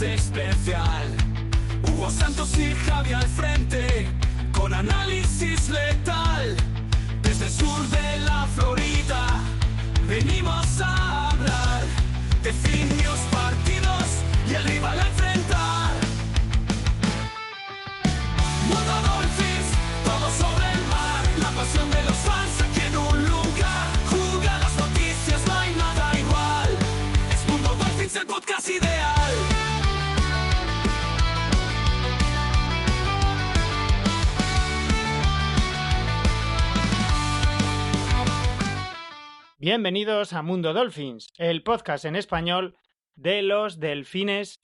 especial. Hugo Santos y Javi al frente, con análisis letal. Desde el sur de la Florida, venimos a hablar de finios partidos y el rival a enfrentar. Mundo Dolphins, todo sobre el mar, la pasión de los fans aquí en un lugar. Juega las noticias, no hay nada igual. Es Mundo Dolphins, el podcast ideal. Bienvenidos a Mundo Dolphins, el podcast en español de los Delfines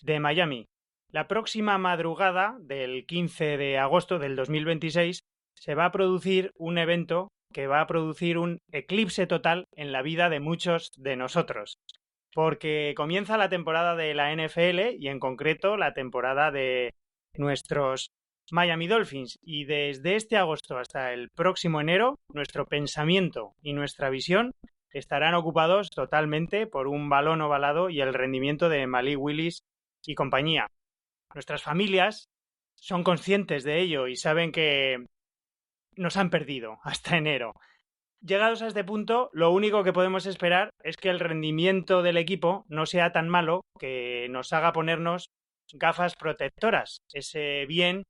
de Miami. La próxima madrugada del 15 de agosto del 2026 se va a producir un evento que va a producir un eclipse total en la vida de muchos de nosotros, porque comienza la temporada de la NFL y en concreto la temporada de nuestros Miami Dolphins, y desde este agosto hasta el próximo enero nuestro pensamiento y nuestra visión estarán ocupados totalmente por un balón ovalado y el rendimiento de Malik Willis y compañía. Nuestras familias son conscientes de ello y saben que nos han perdido hasta enero. Llegados a este punto, lo único que podemos esperar es que el rendimiento del equipo no sea tan malo que nos haga ponernos gafas protectoras, ese bien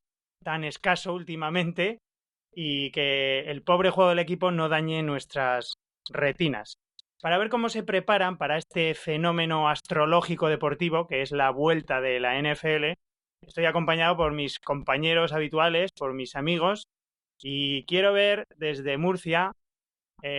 tan escaso últimamente, y que el pobre juego del equipo no dañe nuestras retinas. Para ver cómo se preparan para este fenómeno astrológico deportivo que es la vuelta de la NFL, estoy acompañado por mis compañeros habituales, por mis amigos, y quiero ver desde Murcia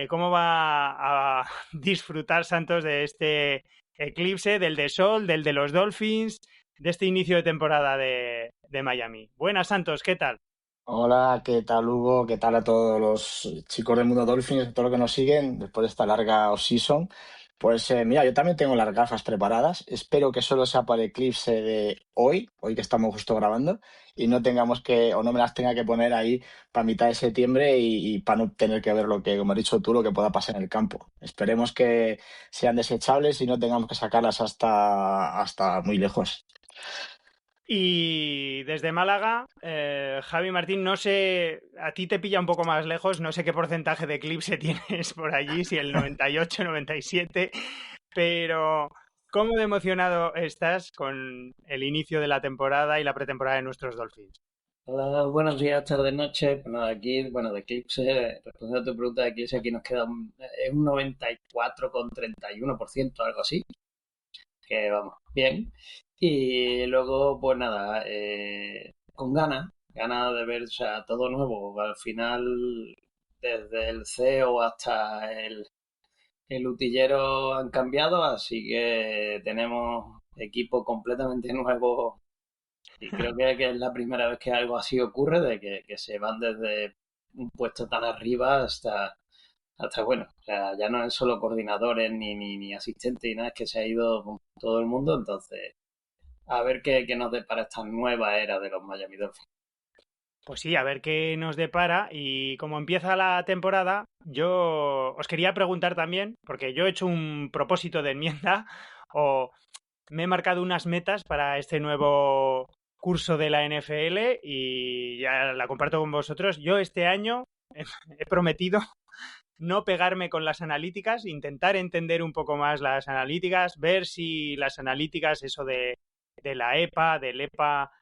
cómo va a disfrutar Santos de este eclipse, del de sol, del de los Dolphins, de este inicio de temporada de Miami. Buenas, Santos, ¿qué tal? Hola, ¿qué tal, Hugo? ¿Qué tal a todos los chicos del Mundo Dolphins, a todos los que nos siguen después de esta larga off-season? Pues mira, yo también tengo las gafas preparadas. Espero que solo sea para el eclipse de hoy que estamos justo grabando, y no tengamos que, o no me las tenga que poner ahí para mitad de septiembre y para no tener que ver lo que, como has dicho tú, lo que pueda pasar en el campo. Esperemos que sean desechables y no tengamos que sacarlas hasta muy lejos. Y desde Málaga, Javi Martín, no sé, a ti te pilla un poco más lejos, no sé qué porcentaje de eclipse tienes por allí, si el 98, 97, pero ¿cómo de emocionado estás con el inicio de la temporada y la pretemporada de nuestros Dolphins? Hola, buenos días, tardes, noches. Bueno, aquí, de Eclipse, respondiendo a tu pregunta de Eclipse, aquí nos queda un 94,31%, algo así, que vamos, bien. Y luego, pues nada, con ganas de ver, o sea, todo nuevo. Al final, desde el CEO hasta el utillero han cambiado, así que tenemos equipo completamente nuevo y creo que es la primera vez que algo así ocurre, de que se van desde un puesto tan arriba hasta bueno, o sea, ya no es solo coordinadores ni asistentes ni nada, es que se ha ido con todo el mundo, entonces a ver qué nos depara esta nueva era de los Miami Dolphins. Pues sí, a ver qué nos depara, y como empieza la temporada, yo os quería preguntar también, porque yo he hecho un propósito de enmienda o me he marcado unas metas para este nuevo curso de la NFL y ya la comparto con vosotros. Yo este año he prometido no pegarme con las analíticas, intentar entender un poco más las analíticas, ver si las analíticas, eso de la EPA, del EPA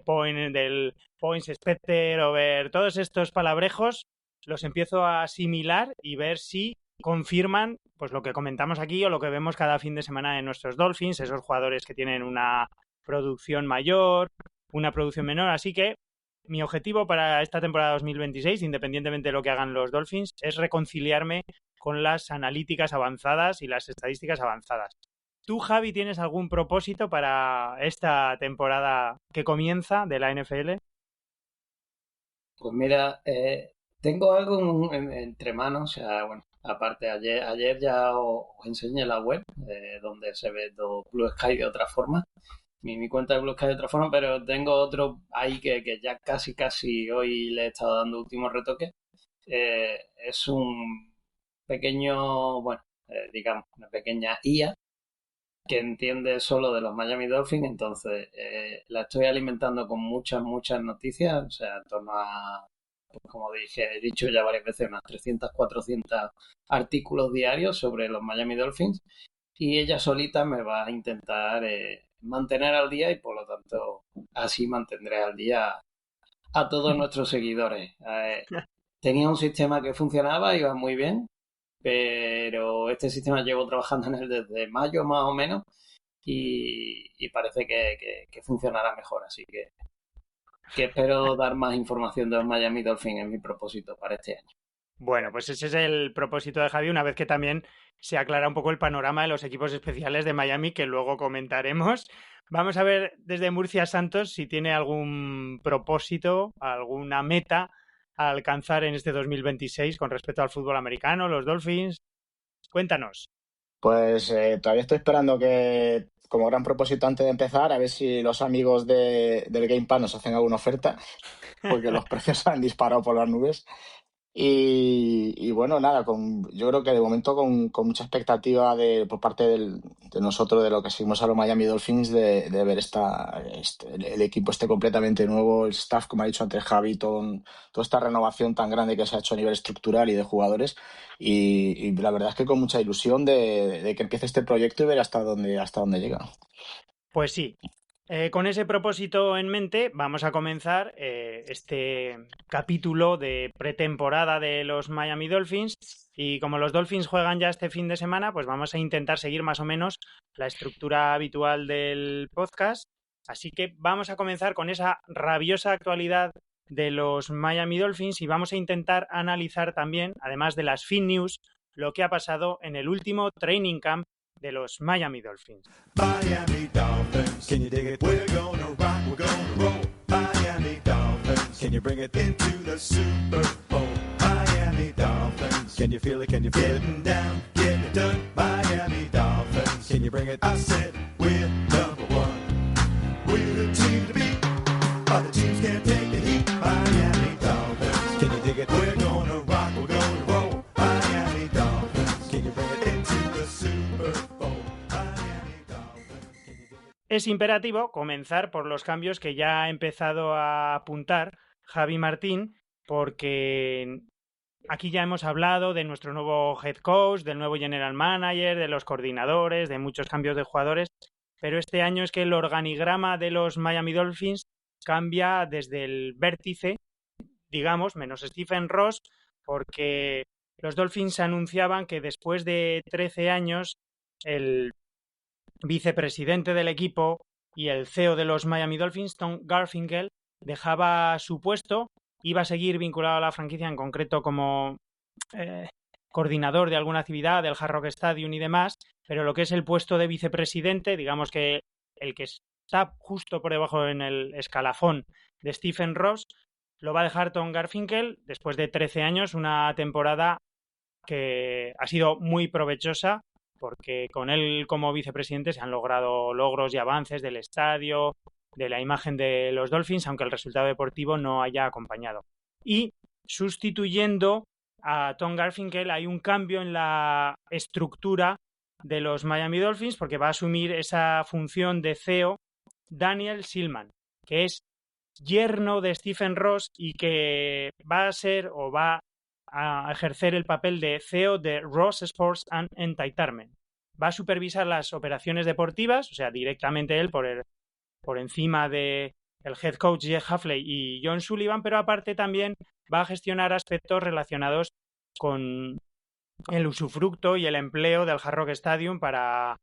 point, del Points Expected Over, todos estos palabrejos, los empiezo a asimilar y ver si confirman pues lo que comentamos aquí o lo que vemos cada fin de semana en nuestros Dolphins, esos jugadores que tienen una producción mayor, una producción menor. Así que mi objetivo para esta temporada 2026, independientemente de lo que hagan los Dolphins, es reconciliarme con las analíticas avanzadas y las estadísticas avanzadas. ¿Tú, Javi, tienes algún propósito para esta temporada que comienza de la NFL? Pues mira, tengo algo entre manos, o sea, bueno, aparte ayer ya os enseñé la web donde se ve Blue Sky de otra forma, mi cuenta de Blue Sky de otra forma, pero tengo otro ahí que ya casi hoy le he estado dando últimos retoques. Es un pequeño, bueno, digamos, una pequeña IA que entiende solo de los Miami Dolphins, entonces la estoy alimentando con muchas noticias, o sea, en torno a, pues como dije, he dicho ya varias veces, unas 300, 400 artículos diarios sobre los Miami Dolphins, y ella solita me va a intentar mantener al día y por lo tanto así mantendré al día a todos nuestros seguidores. Tenía un sistema que funcionaba, iba muy bien, pero este sistema llevo trabajando en él desde mayo más o menos y parece que funcionará mejor, así que espero dar más información de los Miami Dolphins en mi propósito para este año. Bueno, pues ese es el propósito de Javi, una vez que también se aclara un poco el panorama de los equipos especiales de Miami, que luego comentaremos. Vamos a ver desde Murcia Santos si tiene algún propósito, alguna meta a alcanzar en este 2026 con respecto al fútbol americano, los Dolphins. Cuéntanos. Pues todavía estoy esperando que, como gran propósito antes de empezar, a ver si los amigos del Game Pass nos hacen alguna oferta, porque los precios han disparado por las nubes. Y bueno, nada, yo creo que de momento con mucha expectativa por parte de nosotros, de lo que seguimos a los Miami Dolphins, de ver el equipo completamente nuevo, el staff, como ha dicho antes Javi, toda esta renovación tan grande que se ha hecho a nivel estructural y de jugadores. Y la verdad es que con mucha ilusión de que empiece este proyecto y ver hasta dónde llega. Pues sí, con ese propósito en mente vamos a comenzar este capítulo de pretemporada de los Miami Dolphins y como los Dolphins juegan ya este fin de semana, pues vamos a intentar seguir más o menos la estructura habitual del podcast. Así que vamos a comenzar con esa rabiosa actualidad de los Miami Dolphins y vamos a intentar analizar también, además de las Fin News, lo que ha pasado en el último training camp de los Miami Dolphins. Miami Dolphins, can you dig it? We're gonna rock, we're gonna roll. Miami Dolphins, can you bring it into the Super Bowl? Miami Dolphins, can you feel it? Can you feel it? Getting down, getting it done. Miami Dolphins, can you bring it? I said we're number one. We're the team to beat. Other teams can't take the heat. Miami Dolphins, can you dig it? We're gonna rock, we're gonna roll. Miami Dolphins, can you bring it into the Super Bowl? Es imperativo comenzar por los cambios que ya ha empezado a apuntar Javi Martín, porque aquí ya hemos hablado de nuestro nuevo head coach, del nuevo general manager, de los coordinadores, de muchos cambios de jugadores, pero este año es que el organigrama de los Miami Dolphins cambia desde el vértice, digamos, menos Stephen Ross, porque los Dolphins anunciaban que después de 13 años el vicepresidente del equipo y el CEO de los Miami Dolphins, Tom Garfinkel, dejaba su puesto, iba a seguir vinculado a la franquicia, en concreto como coordinador de alguna actividad del Hard Rock Stadium y demás, pero lo que es el puesto de vicepresidente, digamos que el que está justo por debajo en el escalafón de Stephen Ross, lo va a dejar Tom Garfinkel después de 13 años, una temporada que ha sido muy provechosa porque con él como vicepresidente se han logrado logros y avances del estadio, de la imagen de los Dolphins, aunque el resultado deportivo no haya acompañado. Y sustituyendo a Tom Garfinkel hay un cambio en la estructura de los Miami Dolphins porque va a asumir esa función de CEO Daniel Silman, que es yerno de Stephen Ross y que va a ser o va a ejercer el papel de CEO de Ross Sports and Entertainment. Va a supervisar las operaciones deportivas, o sea, directamente él por encima de el head coach Jeff Hafley y John Sullivan, pero aparte también va a gestionar aspectos relacionados con el usufructo y el empleo del Hard Rock Stadium para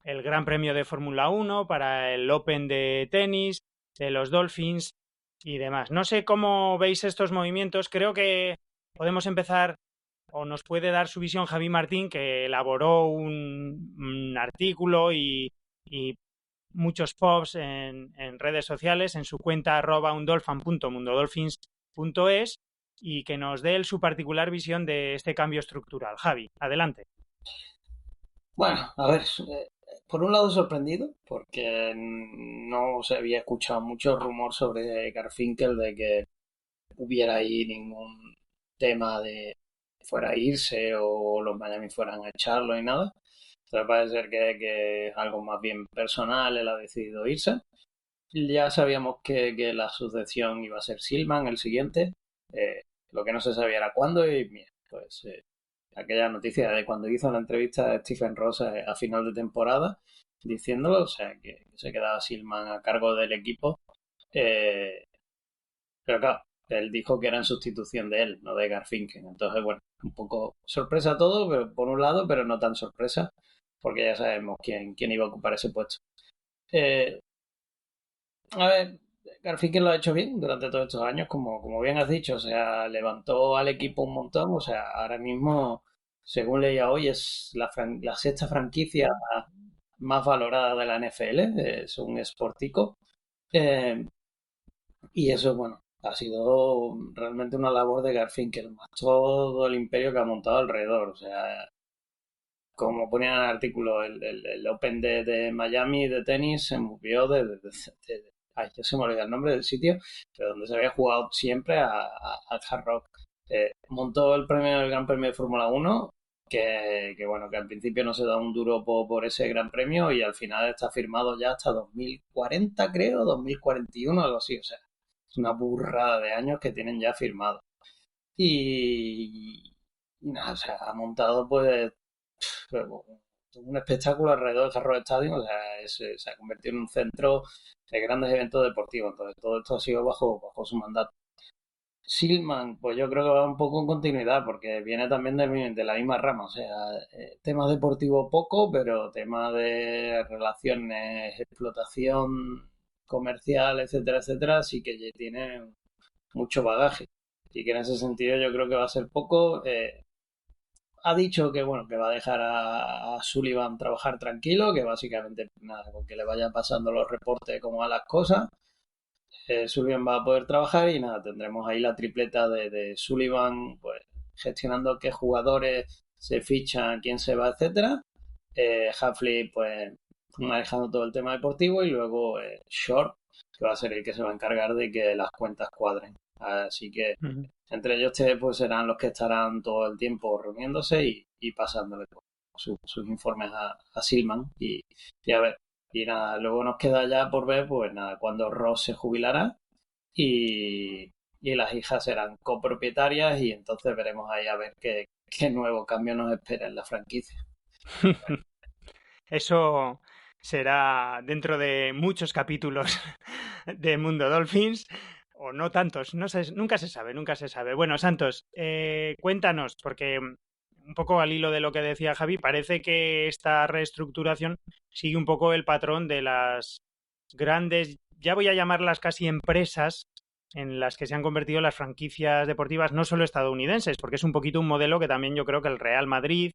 el Gran Premio de Fórmula 1, para el Open de tenis, de los Dolphins y demás. No sé cómo veis estos movimientos, creo que podemos empezar o nos puede dar su visión Javi Martín, que elaboró un artículo y muchos posts en redes sociales, en su cuenta @undolphin.mundodolphins.es y que nos dé su particular visión de este cambio estructural. Javi, adelante. Bueno, a ver, por un lado sorprendido, porque no se había escuchado mucho rumor sobre Garfinkel de que hubiera ahí ningún tema de fuera a irse o los Miami fueran a echarlo y nada. Entonces parece ser que es algo más bien personal, él ha decidido irse. Ya sabíamos que la sucesión iba a ser Silman, el siguiente. Lo que no se sabía era cuándo y mira, pues aquella noticia de cuando hizo la entrevista a Stephen Ross a final de temporada, diciéndolo, o sea, que se quedaba Silman a cargo del equipo. Eh, pero claro, él dijo que era en sustitución de él, no de Garfinkel. Entonces, bueno, un poco sorpresa todo, pero por un lado, pero no tan sorpresa, porque ya sabemos quién iba a ocupar ese puesto. Eh, a ver, Garfinkel lo ha hecho bien durante todos estos años, como bien has dicho, o sea, levantó al equipo un montón, o sea, ahora mismo, según leía hoy, es la sexta franquicia más valorada de la NFL, es un sportico. Eh, y eso, bueno, ha sido realmente una labor de Garfinkel, más todo el imperio que ha montado alrededor. O sea, como ponía en el artículo, el Open de Miami de tenis se movió ay, ya se me olvida el nombre del sitio, pero donde se había jugado siempre al Hard Rock. Montó el Gran Premio de Fórmula Uno, bueno, que al principio no se da un duro por ese Gran Premio y al final está firmado ya hasta 2040, creo, 2041, algo así. O sea, es una burrada de años que tienen ya firmado. Y nada, o sea, ha montado pues un espectáculo alrededor del Jarro Stadium, o sea, se ha convertido en un centro de grandes eventos deportivos. Entonces, todo esto ha sido bajo su mandato. Silman, pues yo creo que va un poco en continuidad, porque viene también de la misma rama, o sea, temas deportivos poco, pero temas de relaciones, explotación comercial, etcétera, etcétera, sí que tiene mucho bagaje. Así que en ese sentido yo creo que va a ser poco. Ha dicho que bueno, que va a dejar a Sullivan trabajar tranquilo, que básicamente nada, con que le vayan pasando los reportes como a las cosas, Sullivan va a poder trabajar y nada, tendremos ahí la tripleta de Sullivan, pues gestionando qué jugadores se fichan, quién se va, etcétera. Hafley, pues manejando todo el tema deportivo y luego Short, que va a ser el que se va a encargar de que las cuentas cuadren. Así que entre ellos tres pues serán los que estarán todo el tiempo reuniéndose y pasándole pues, sus informes a Silman y a ver. Y nada, luego nos queda ya por ver, pues nada, cuando Ross se jubilará y las hijas serán copropietarias y entonces veremos ahí a ver qué nuevo cambio nos espera en la franquicia. Eso será dentro de muchos capítulos de Mundo Dolphins, o no tantos, nunca se sabe, nunca se sabe. Bueno, Santos, cuéntanos, porque un poco al hilo de lo que decía Javi, parece que esta reestructuración sigue un poco el patrón de las grandes, ya voy a llamarlas casi empresas, en las que se han convertido las franquicias deportivas, no solo estadounidenses, porque es un poquito un modelo que también yo creo que el Real Madrid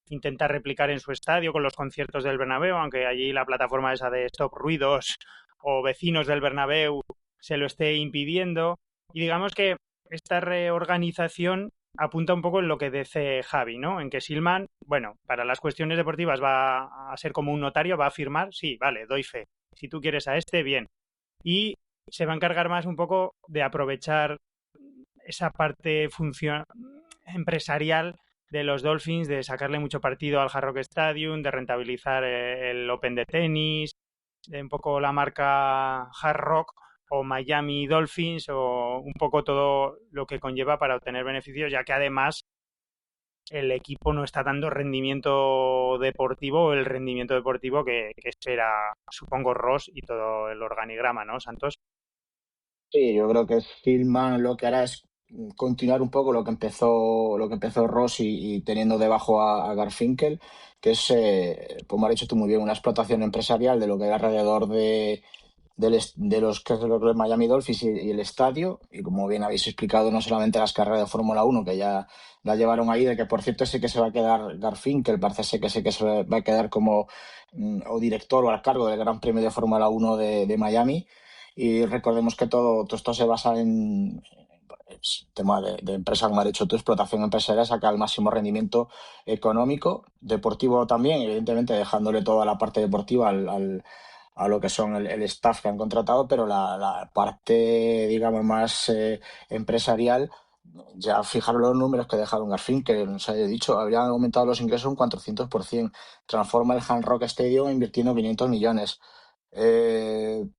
intenta replicar en su estadio con los conciertos del Bernabéu, aunque allí la plataforma esa de Stop Ruidos o vecinos del Bernabéu se lo esté impidiendo. Y digamos que esta reorganización apunta un poco en lo que dice Javi, ¿no? En que Silman, bueno, para las cuestiones deportivas va a ser como un notario, va a firmar, sí, vale, doy fe. Si tú quieres a este, bien. Y se va a encargar más un poco de aprovechar esa parte empresarial de los Dolphins, de sacarle mucho partido al Hard Rock Stadium, de rentabilizar el Open de tenis, de un poco la marca Hard Rock o Miami Dolphins o un poco todo lo que conlleva para obtener beneficios, ya que además el equipo no está dando rendimiento deportivo o el rendimiento deportivo que espera, supongo, Ross y todo el organigrama, ¿no, Santos? Sí, yo creo que Hillman lo que hará es continuar un poco lo que empezó Ross y teniendo debajo a Garfinkel, que es, como has dicho tú muy bien, una explotación empresarial de lo que hay alrededor de los que es de los Miami Dolphins y el estadio. Y como bien habéis explicado, no solamente las carreras de Fórmula Uno que ya la llevaron ahí, de que por cierto sé que se va a quedar Garfinkel, parece ser que sé que se va a quedar como o director o al cargo del Gran Premio de Fórmula Uno de Miami. Y recordemos que todo esto se basa en pues, tema de empresa, como ha dicho tu explotación empresarial, sacar el máximo rendimiento económico, deportivo también, evidentemente dejándole toda la parte deportiva a lo que son el staff que han contratado, pero la parte, digamos, más empresarial Ya fijaros los números que dejaron Garfin, que nos he dicho, habrían aumentado los ingresos un 400%. Transforma el Hard Rock Stadium invirtiendo 500 millones.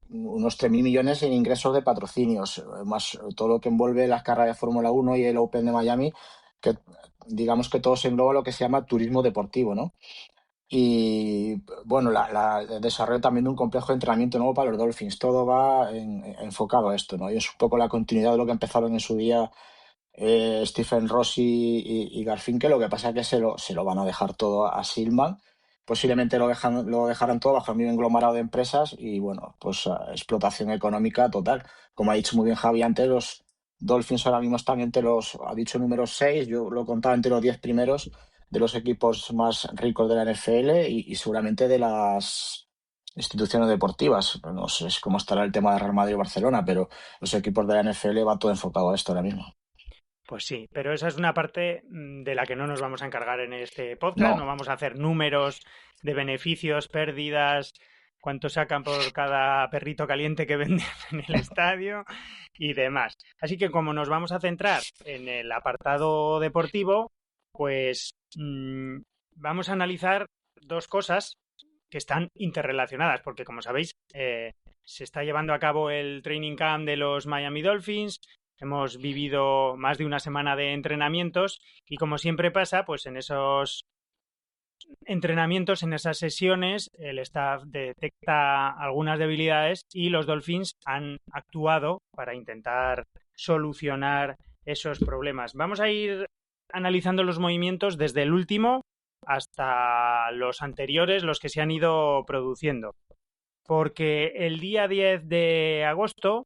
Unos 3.000 millones en ingresos de patrocinios, más todo lo que envuelve las carreras de Fórmula 1 y el Open de Miami, que digamos que todo se engloba lo que se llama turismo deportivo, ¿no? Y bueno, el desarrollo también de un complejo de entrenamiento nuevo para los Dolphins. Todo va enfocado a esto, ¿no? Y es un poco la continuidad de lo que empezaron en su día Stephen Rossi y Garfinkel. Lo que pasa es que se lo van a dejar todo a Silman. Posiblemente lo dejarán todo bajo el mismo englomerado de empresas y, bueno, pues explotación económica total. Como ha dicho muy bien Javi antes, los Dolphins ahora mismo están entre los, ha dicho número 6, yo lo he contado entre los 10 primeros de los equipos más ricos de la NFL y seguramente de las instituciones deportivas. No sé cómo estará el tema de Real Madrid y Barcelona, pero los equipos de la NFL va todo enfocado a esto ahora mismo. Pues sí, pero esa es una parte de la que no nos vamos a encargar en este podcast. No, No vamos a hacer números de beneficios, pérdidas, cuánto sacan por cada perrito caliente que venden en el estadio y demás. Así que como nos vamos a centrar en el apartado deportivo, pues vamos a analizar dos cosas que están interrelacionadas, porque como sabéis, se está llevando a cabo el training camp de los Miami Dolphins. Hemos vivido más de una semana de entrenamientos y como siempre pasa, pues en esos entrenamientos, en esas sesiones, el staff detecta algunas debilidades y los Dolphins han actuado para intentar solucionar esos problemas. Vamos a ir analizando los movimientos desde el último hasta los anteriores, los que se han ido produciendo. Porque el día 10 de agosto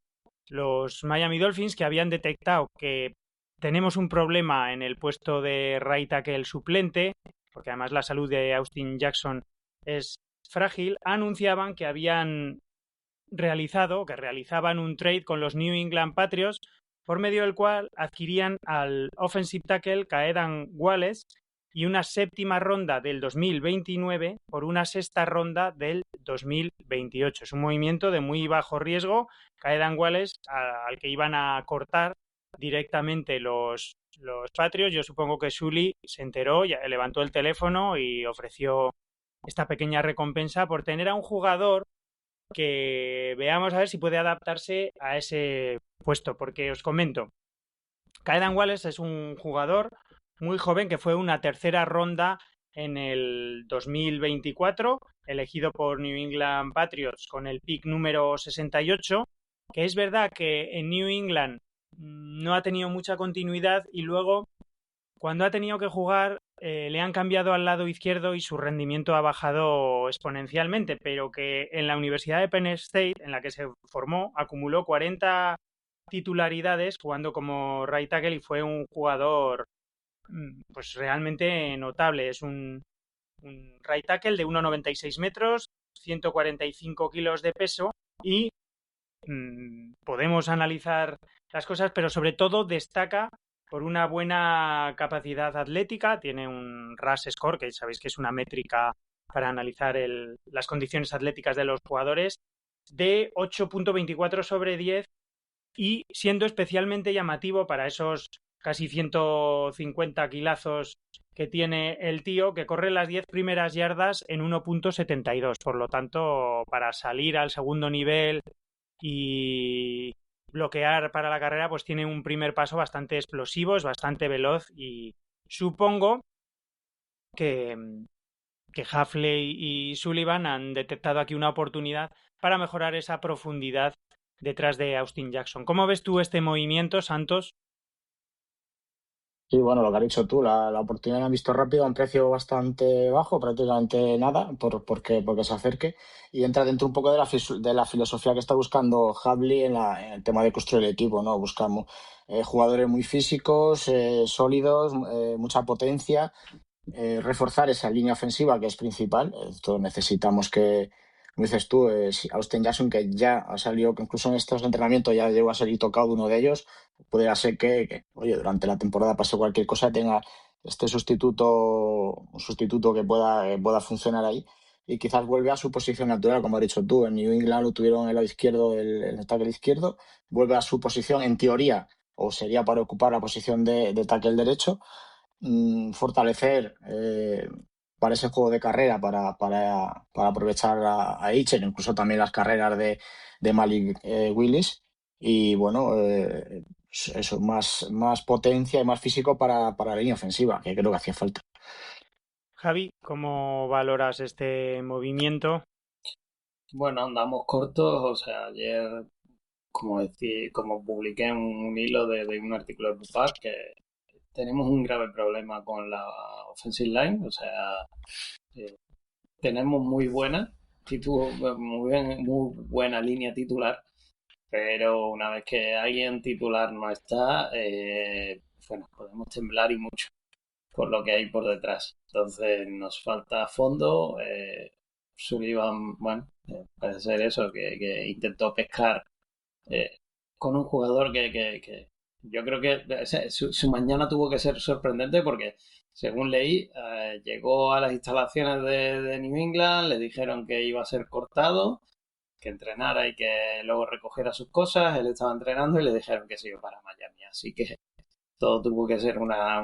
los Miami Dolphins, que habían detectado que tenemos un problema en el puesto de right tackle suplente, porque además la salud de Austin Jackson es frágil, anunciaban que habían realizaban un trade con los New England Patriots, por medio del cual adquirían al offensive tackle Kaedan Wallace y una séptima ronda del 2029 por una sexta ronda del 2028. Es un movimiento de muy bajo riesgo. Kaedan Wallace, al que iban a cortar directamente los Patriots. Yo supongo que Sully se enteró, ya levantó el teléfono y ofreció esta pequeña recompensa por tener a un jugador que veamos a ver si puede adaptarse a ese puesto, porque os comento, Kaedan Wallace es un jugador muy joven que fue una tercera ronda en el 2024, elegido por New England Patriots con el pick número 68, que es verdad que en New England no ha tenido mucha continuidad y luego cuando ha tenido que jugar le han cambiado al lado izquierdo y su rendimiento ha bajado exponencialmente, pero que en la Universidad de Penn State, en la que se formó, acumuló 40 titularidades jugando como right tackle y fue un jugador pues realmente notable. Es un right tackle de 1,96 metros, 145 kilos de peso y podemos analizar las cosas, pero sobre todo destaca por una buena capacidad atlética. Tiene un RAS score, que sabéis que es una métrica para analizar las condiciones atléticas de los jugadores, de 8,24 sobre 10 y siendo especialmente llamativo para esos casi 150 kilazos que tiene el tío, que corre las 10 primeras yardas en 1,72. Por lo tanto, para salir al segundo nivel y bloquear para la carrera, pues tiene un primer paso bastante explosivo, es bastante veloz y supongo que Hafley y Sullivan han detectado aquí una oportunidad para mejorar esa profundidad detrás de Austin Jackson. ¿Cómo ves tú este movimiento, Santos? sí, bueno, lo que has dicho tú, la oportunidad la han visto rápido a un precio bastante bajo, prácticamente nada, porque se acerque y entra dentro un poco de la filosofía que está buscando Hadley en el tema de construir el equipo, ¿no? Buscamos jugadores muy físicos, sólidos, mucha potencia, reforzar esa línea ofensiva que es principal. Esto necesitamos que, como dices tú, si Austin Jackson, que ya ha salido, que incluso en estos entrenamientos ya llegó a salir tocado de uno de ellos, pudiera ser oye, durante la temporada pase cualquier cosa, tenga este un sustituto que pueda funcionar ahí y quizás vuelve a su posición natural, como has dicho tú. En New England lo tuvieron en el lado izquierdo, el tackle izquierdo, vuelve a su posición en teoría o sería para ocupar la posición de tackle derecho. Fortalecer para ese juego de carrera, para aprovechar a Hitcher, incluso también las carreras de Malik Willis. Y bueno, eso, más potencia y más físico para la línea ofensiva, que creo que hacía falta. Javi, ¿cómo valoras este movimiento? Bueno, andamos cortos, o sea, ayer, como publiqué un hilo de un artículo de Pupac, que tenemos un grave problema con la offensive line, o sea, eh, tenemos muy buena línea titular, pero una vez que alguien titular no está, bueno, podemos temblar y mucho por lo que hay por detrás. Entonces nos falta fondo. Sullivan, bueno, parece ser eso, que intentó pescar eh, con un jugador que yo creo que su mañana tuvo que ser sorprendente porque, según leí, llegó a las instalaciones de New England, le dijeron que iba a ser cortado, que entrenara y que luego recogiera sus cosas, él estaba entrenando y le dijeron que se iba para Miami. Así que todo tuvo que ser una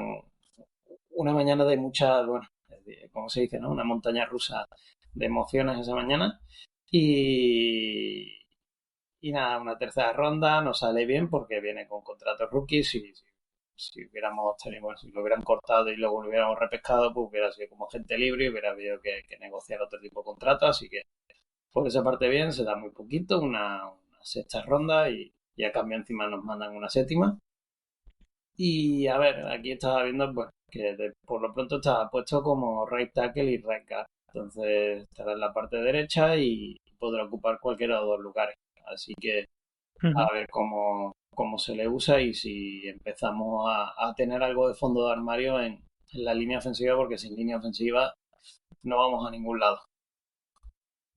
mañana de mucha, bueno, como se dice, ¿no? Una montaña rusa de emociones esa mañana. Y, y nada, una tercera ronda nos sale bien porque viene con contratos rookies y si hubiéramos tenido, bueno, si lo hubieran cortado y luego lo hubiéramos repescado, pues hubiera sido como gente libre y hubiera habido que negociar otro tipo de contratos. Así que por esa parte bien, se da muy poquito, una sexta ronda y a cambio encima nos mandan una séptima. Y a ver, aquí estaba viendo pues, que por lo pronto estaba puesto como right tackle y right guard. Entonces estará en la parte derecha y podrá ocupar cualquiera de los dos lugares. Así que a ver cómo se le usa y si empezamos a tener algo de fondo de armario en la línea ofensiva, porque sin línea ofensiva no vamos a ningún lado.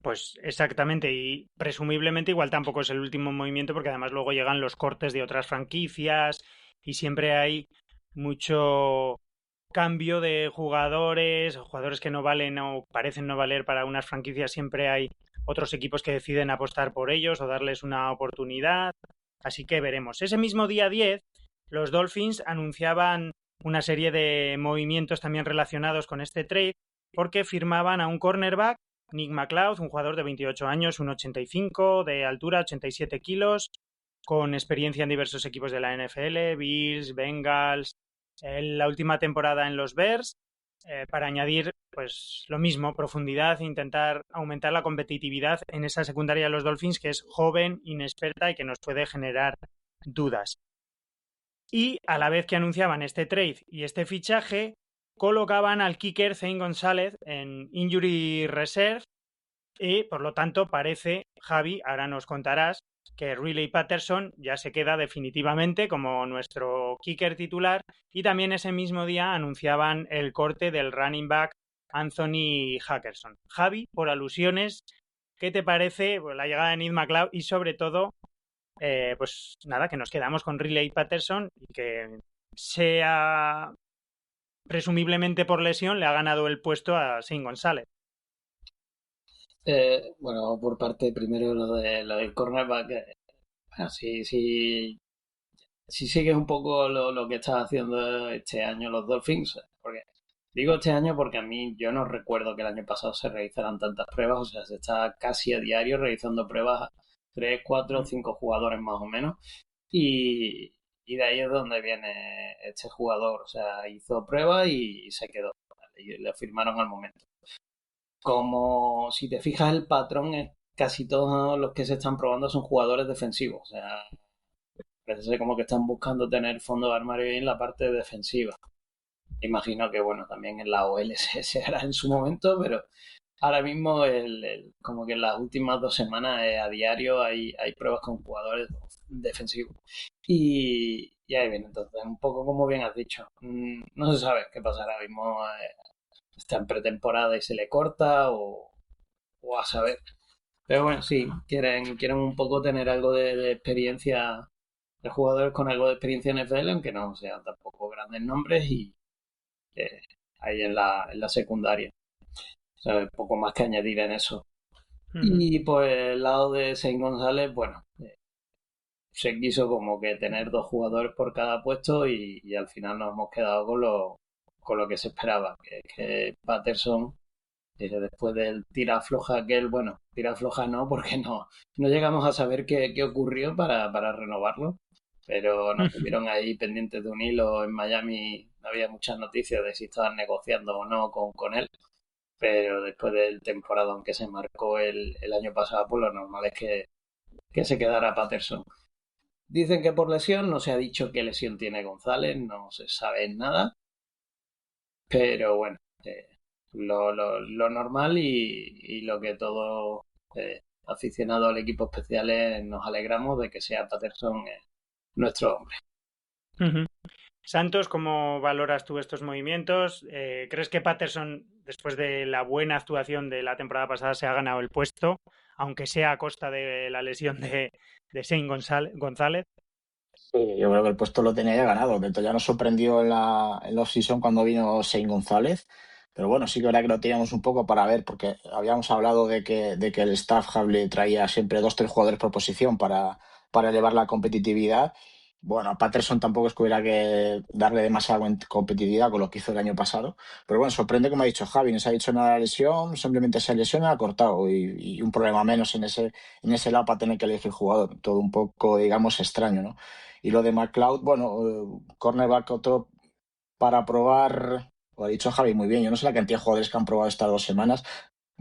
Pues exactamente, y presumiblemente igual tampoco es el último movimiento, porque además luego llegan los cortes de otras franquicias y siempre hay mucho cambio de jugadores, jugadores que no valen o parecen no valer para unas franquicias, siempre hay otros equipos que deciden apostar por ellos o darles una oportunidad, así que veremos. Ese mismo día 10, los Dolphins anunciaban una serie de movimientos también relacionados con este trade, porque firmaban a un cornerback, Nick McLeod, un jugador de 28 años, 1,85 de altura, 87 kilos, con experiencia en diversos equipos de la NFL, Bills, Bengals, la última temporada en los Bears, para añadir pues lo mismo, profundidad e intentar aumentar la competitividad en esa secundaria de los Dolphins, que es joven, inexperta y que nos puede generar dudas. Y a la vez que anunciaban este trade y este fichaje, colocaban al kicker Zane González en Injury Reserve y, por lo tanto, parece, Javi, ahora nos contarás, que Riley Patterson ya se queda definitivamente como nuestro kicker titular, y también ese mismo día anunciaban el corte del running back Anthony Hackerson. Javi, por alusiones, ¿qué te parece la llegada de Nick McLeod y sobre todo, pues nada, que nos quedamos con Riley Patterson y que sea presumiblemente por lesión le ha ganado el puesto a Zane González? Bueno, por parte primero lo del cornerback, bueno, si sigues un poco lo que estás haciendo este año los Dolphins, porque digo este año porque a mí yo no recuerdo que el año pasado se realizaran tantas pruebas, o sea, se está casi a diario realizando pruebas a 3, 4, 5 jugadores más o menos, y de ahí es donde viene este jugador, o sea, hizo prueba y se quedó, y le firmaron al momento. Como si te fijas el patrón, es casi todos los que se están probando son jugadores defensivos, o sea, parece como que están buscando tener fondo de armario en la parte defensiva. Imagino que, bueno, también en la OL se hará en su momento, pero ahora mismo, como que en las últimas 2 semanas a diario hay pruebas con jugadores defensivos. Y ahí viene, entonces, un poco como bien has dicho. No se sabe qué pasará ahora mismo. Está en pretemporada y se le corta o a saber. Pero bueno, sí, quieren un poco tener algo de experiencia de jugadores con algo de experiencia en NFL, aunque no sean tampoco grandes nombres y eh, ahí en la secundaria. O sea, poco más que añadir en eso. Y por el lado de Saint González, bueno, se quiso como que tener 2 jugadores por cada puesto y al final nos hemos quedado con lo que se esperaba, que es que Patterson, después del tira floja aquel, bueno, tira floja no, porque no llegamos a saber qué ocurrió para renovarlo, pero nos tuvieron ahí pendientes de un hilo en Miami, no había muchas noticias de si estaban negociando o no con él, pero después del temporada que se marcó el año pasado, pues lo normal es que se quedara Patterson. Dicen que por lesión, no se ha dicho qué lesión tiene González, no se sabe nada, pero bueno, lo normal y lo que todo aficionado al equipo especiales nos alegramos de que sea Patterson nuestro hombre. Santos, ¿cómo valoras tú estos movimientos? ¿Crees que Patterson, después de la buena actuación de la temporada pasada, se ha ganado el puesto, aunque sea a costa de la lesión de Shane González? Sí, yo creo que el puesto lo tenía ya ganado. De hecho, ya nos sorprendió en la off-season cuando vino Shane González. Pero bueno, sí que es verdad que lo teníamos un poco para ver, porque habíamos hablado de que el staff Hable traía siempre 2 3 jugadores por posición para elevar la competitividad. Bueno, a Patterson tampoco es que hubiera que darle demasiada competitividad con lo que hizo el año pasado. Pero bueno, sorprende, como ha dicho Javi, no se ha dicho nada de la lesión, simplemente se lesiona, ha cortado y un problema menos en ese lado para tener que elegir jugador. Todo un poco, digamos, extraño, ¿no? Y lo de McLeod, bueno, cornerback otro para probar, lo ha dicho Javi muy bien, yo no sé la cantidad de jugadores que han probado estas 2 semanas,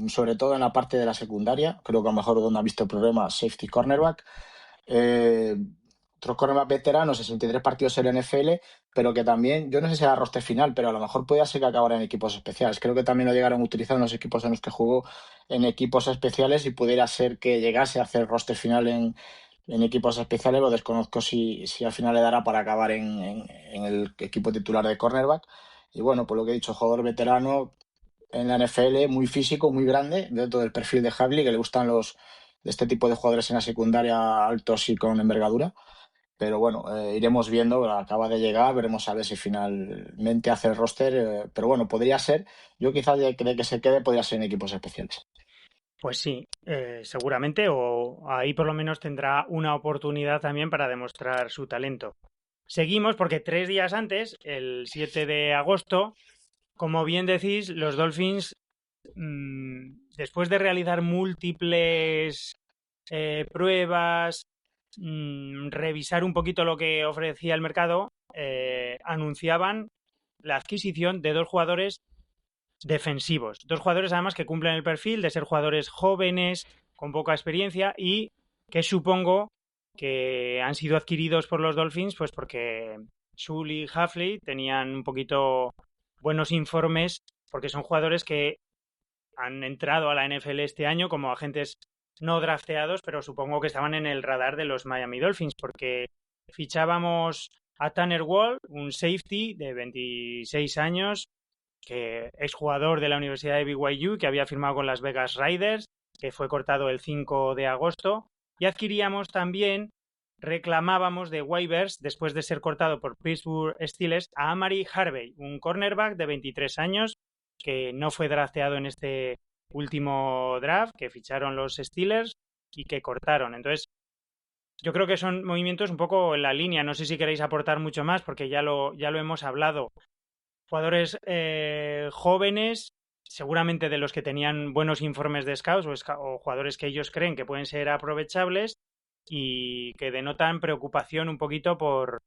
sobre todo en la parte de la secundaria, creo que a lo mejor donde ha visto el problema, safety cornerback. Eh, Otro cornerback veterano, 63 partidos en la NFL, pero que también, yo no sé si era roster final, pero a lo mejor podía ser que acabara en equipos especiales. Creo que también lo llegaron a utilizar en los equipos en los que jugó en equipos especiales y pudiera ser que llegase a hacer roster final en equipos especiales. Lo desconozco si al final le dará para acabar en el equipo titular de cornerback. Y bueno, por lo que he dicho, jugador veterano en la NFL, muy físico, muy grande, dentro del perfil de Havli, que le gustan de este tipo de jugadores en la secundaria altos y con envergadura. Pero bueno, iremos viendo, acaba de llegar, veremos a ver si finalmente hace el roster. Pero bueno, podría ser, yo quizás de que se quede, podría ser en equipos especiales. Pues sí, seguramente, o ahí por lo menos tendrá una oportunidad también para demostrar su talento. Seguimos porque 3 días antes, el 7 de agosto, como bien decís, los Dolphins, después de realizar múltiples pruebas, revisar un poquito lo que ofrecía el mercado, anunciaban la adquisición de 2 jugadores defensivos. 2 jugadores además que cumplen el perfil de ser jugadores jóvenes, con poca experiencia y que supongo que han sido adquiridos por los Dolphins pues porque Sully y Hafley tenían un poquito buenos informes porque son jugadores que han entrado a la NFL este año como agentes no drafteados, pero supongo que estaban en el radar de los Miami Dolphins porque fichábamos a Tanner Wall, un safety de 26 años, que es jugador de la Universidad de BYU, que había firmado con las Vegas Raiders, que fue cortado el 5 de agosto, y adquiríamos también, reclamábamos de waivers, después de ser cortado por Pittsburgh Steelers, a Amari Harvey, un cornerback de 23 años, que no fue drafteado en este último draft, que ficharon los Steelers y que cortaron. Entonces, yo creo que son movimientos un poco en la línea. No sé si queréis aportar mucho más, porque ya lo hemos hablado. Jugadores jóvenes, seguramente de los que tenían buenos informes de scouts o jugadores que ellos creen que pueden ser aprovechables y que denotan preocupación un poquito por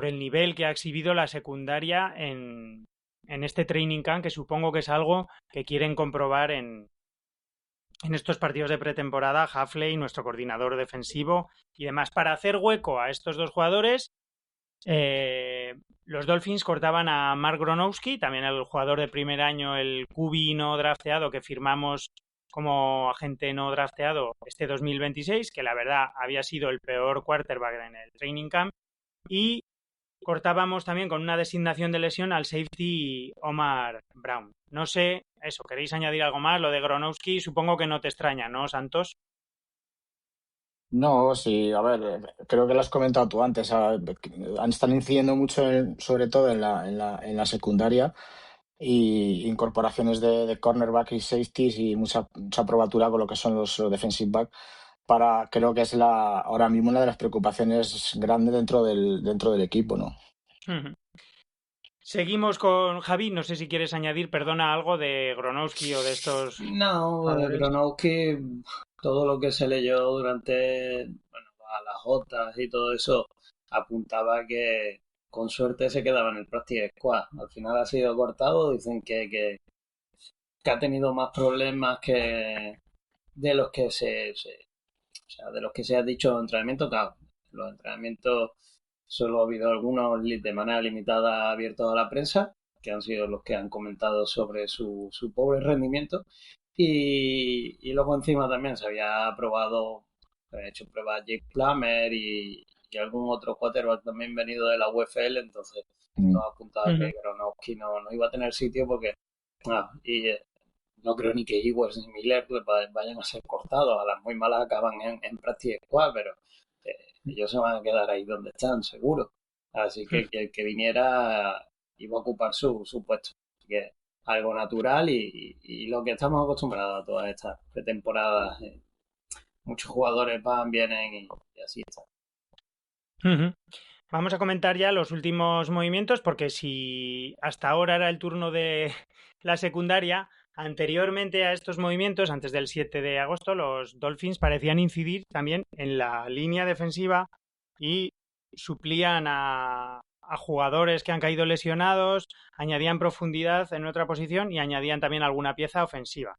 el nivel que ha exhibido la secundaria en este training camp, que supongo que es algo que quieren comprobar en estos partidos de pretemporada, Hafley, nuestro coordinador defensivo y demás. Para hacer hueco a estos 2 jugadores, los Dolphins cortaban a Mark Gronowski, también el jugador de primer año, el QB no drafteado que firmamos como agente no drafteado este 2026, que la verdad había sido el peor quarterback en el training camp, y cortábamos también con una designación de lesión al safety Omar Brown. No sé, eso, ¿queréis añadir algo más? Lo de Gronowski supongo que no te extraña, ¿no, Santos? No, sí, a ver, creo que lo has comentado tú antes. Están incidiendo mucho, sobre todo en la secundaria y incorporaciones de cornerback y safeties y mucha probatura con lo que son los defensive back. creo que es ahora mismo una de las preocupaciones grandes dentro del equipo, ¿no? Ujú. Seguimos con Javi. No sé si quieres añadir, perdona, algo de Gronowski o de estos No, jugadores. Gronowski, todo lo que se leyó durante, bueno, a las Jotas y todo eso, apuntaba que con suerte se quedaba en el Practice Squad. Al final ha sido cortado, dicen que ha tenido más problemas que de los que o sea, de los que se ha dicho en entrenamiento, claro. Los entrenamientos solo ha habido algunos de manera limitada abiertos a la prensa, que han sido los que han comentado sobre su pobre rendimiento. Y luego encima también se había probado, se había hecho pruebas Jake Plummer y algún otro quarterback también venido de la UFL, entonces Mm. todo apuntaba Ujú. que Gronowski no iba a tener sitio porque no creo ni que Ewers ni Miller pues, vayan a ser cortados. A las muy malas acaban en Practice Squad, pero ellos se van a quedar ahí donde están, seguro. Así que el que viniera iba a ocupar su puesto. Así que algo natural y lo que estamos acostumbrados a todas estas pretemporadas. Muchos jugadores van, vienen y así está. Ujú. Vamos a comentar ya los últimos movimientos, porque si hasta ahora era el turno de la secundaria, anteriormente a estos movimientos, antes del 7 de agosto, los Dolphins parecían incidir también en la línea defensiva y suplían a jugadores que han caído lesionados, añadían profundidad en otra posición y añadían también alguna pieza ofensiva.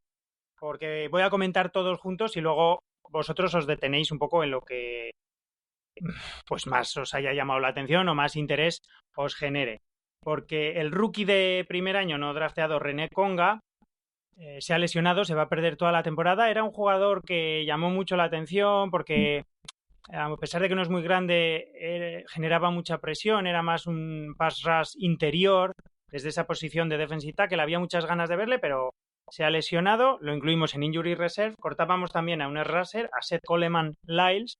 Porque voy a comentar todos juntos y luego vosotros os detenéis un poco en lo que pues más os haya llamado la atención o más interés os genere. Porque el rookie de primer año no drafteado, René Conga, se ha lesionado, se va a perder toda la temporada. Era un jugador que llamó mucho la atención porque, a pesar de que no es muy grande, generaba mucha presión, era más un pass rush interior, desde esa posición de defensive tackle. Había muchas ganas de verle, pero se ha lesionado, lo incluimos en Injury Reserve. Cortábamos también a un rusher, a Seth Coleman Lyles,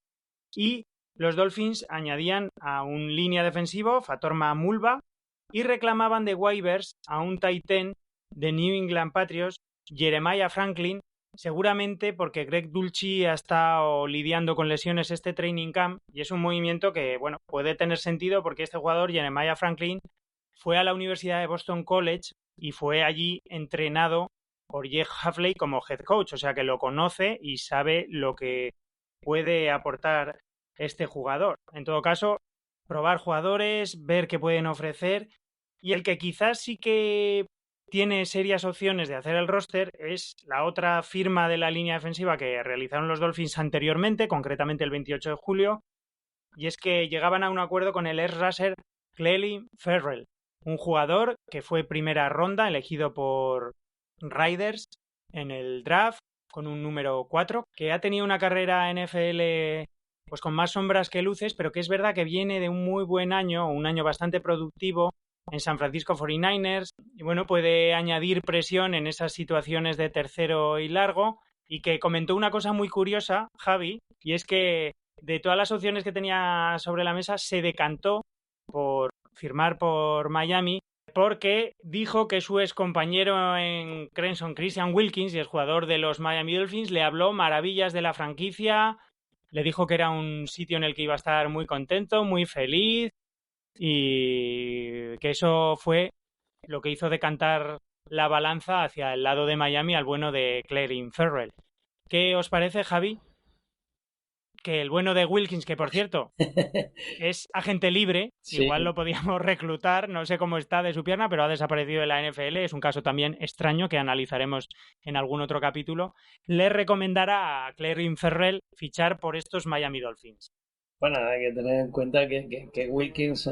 y los Dolphins añadían a un línea defensivo, Fatorma Mulva, y reclamaban de waivers a un tight end de New England Patriots, Jeremiah Franklin, seguramente porque Greg Dulci ha estado lidiando con lesiones este training camp, y es un movimiento que, bueno, puede tener sentido porque este jugador, Jeremiah Franklin, fue a la Universidad de Boston College y fue allí entrenado por Jeff Hafley como head coach, o sea que lo conoce y sabe lo que puede aportar este jugador. En todo caso, probar jugadores, ver qué pueden ofrecer, y el que quizás sí que tiene serias opciones de hacer el roster es la otra firma de la línea defensiva que realizaron los Dolphins anteriormente, concretamente el 28 de julio, y es que llegaban a un acuerdo con el ex rusher Clelin Ferrell, un jugador que fue primera ronda elegido por Raiders en el draft con un número 4, que ha tenido una carrera NFL pues con más sombras que luces, pero que es verdad que viene de un muy buen año, un año bastante productivo en San Francisco 49ers, y bueno, puede añadir presión en esas situaciones de tercero y largo, y que comentó una cosa muy curiosa, Javi, y es que de todas las opciones que tenía sobre la mesa, se decantó por firmar por Miami, porque dijo que su ex compañero en Clemson, Christian Wilkins, y el jugador de los Miami Dolphins, le habló maravillas de la franquicia, le dijo que era un sitio en el que iba a estar muy contento, muy feliz, y que eso fue lo que hizo decantar la balanza hacia el lado de Miami al bueno de Clelin Ferrell. ¿Qué os parece, Javi? Que el bueno de Wilkins, que por cierto es agente libre, Sí, igual lo podíamos reclutar, no sé cómo está de su pierna, pero ha desaparecido de la NFL, es un caso también extraño que analizaremos en algún otro capítulo, le recomendará a Clelin Ferrell fichar por estos Miami Dolphins. bueno, hay que tener en cuenta que Wilkins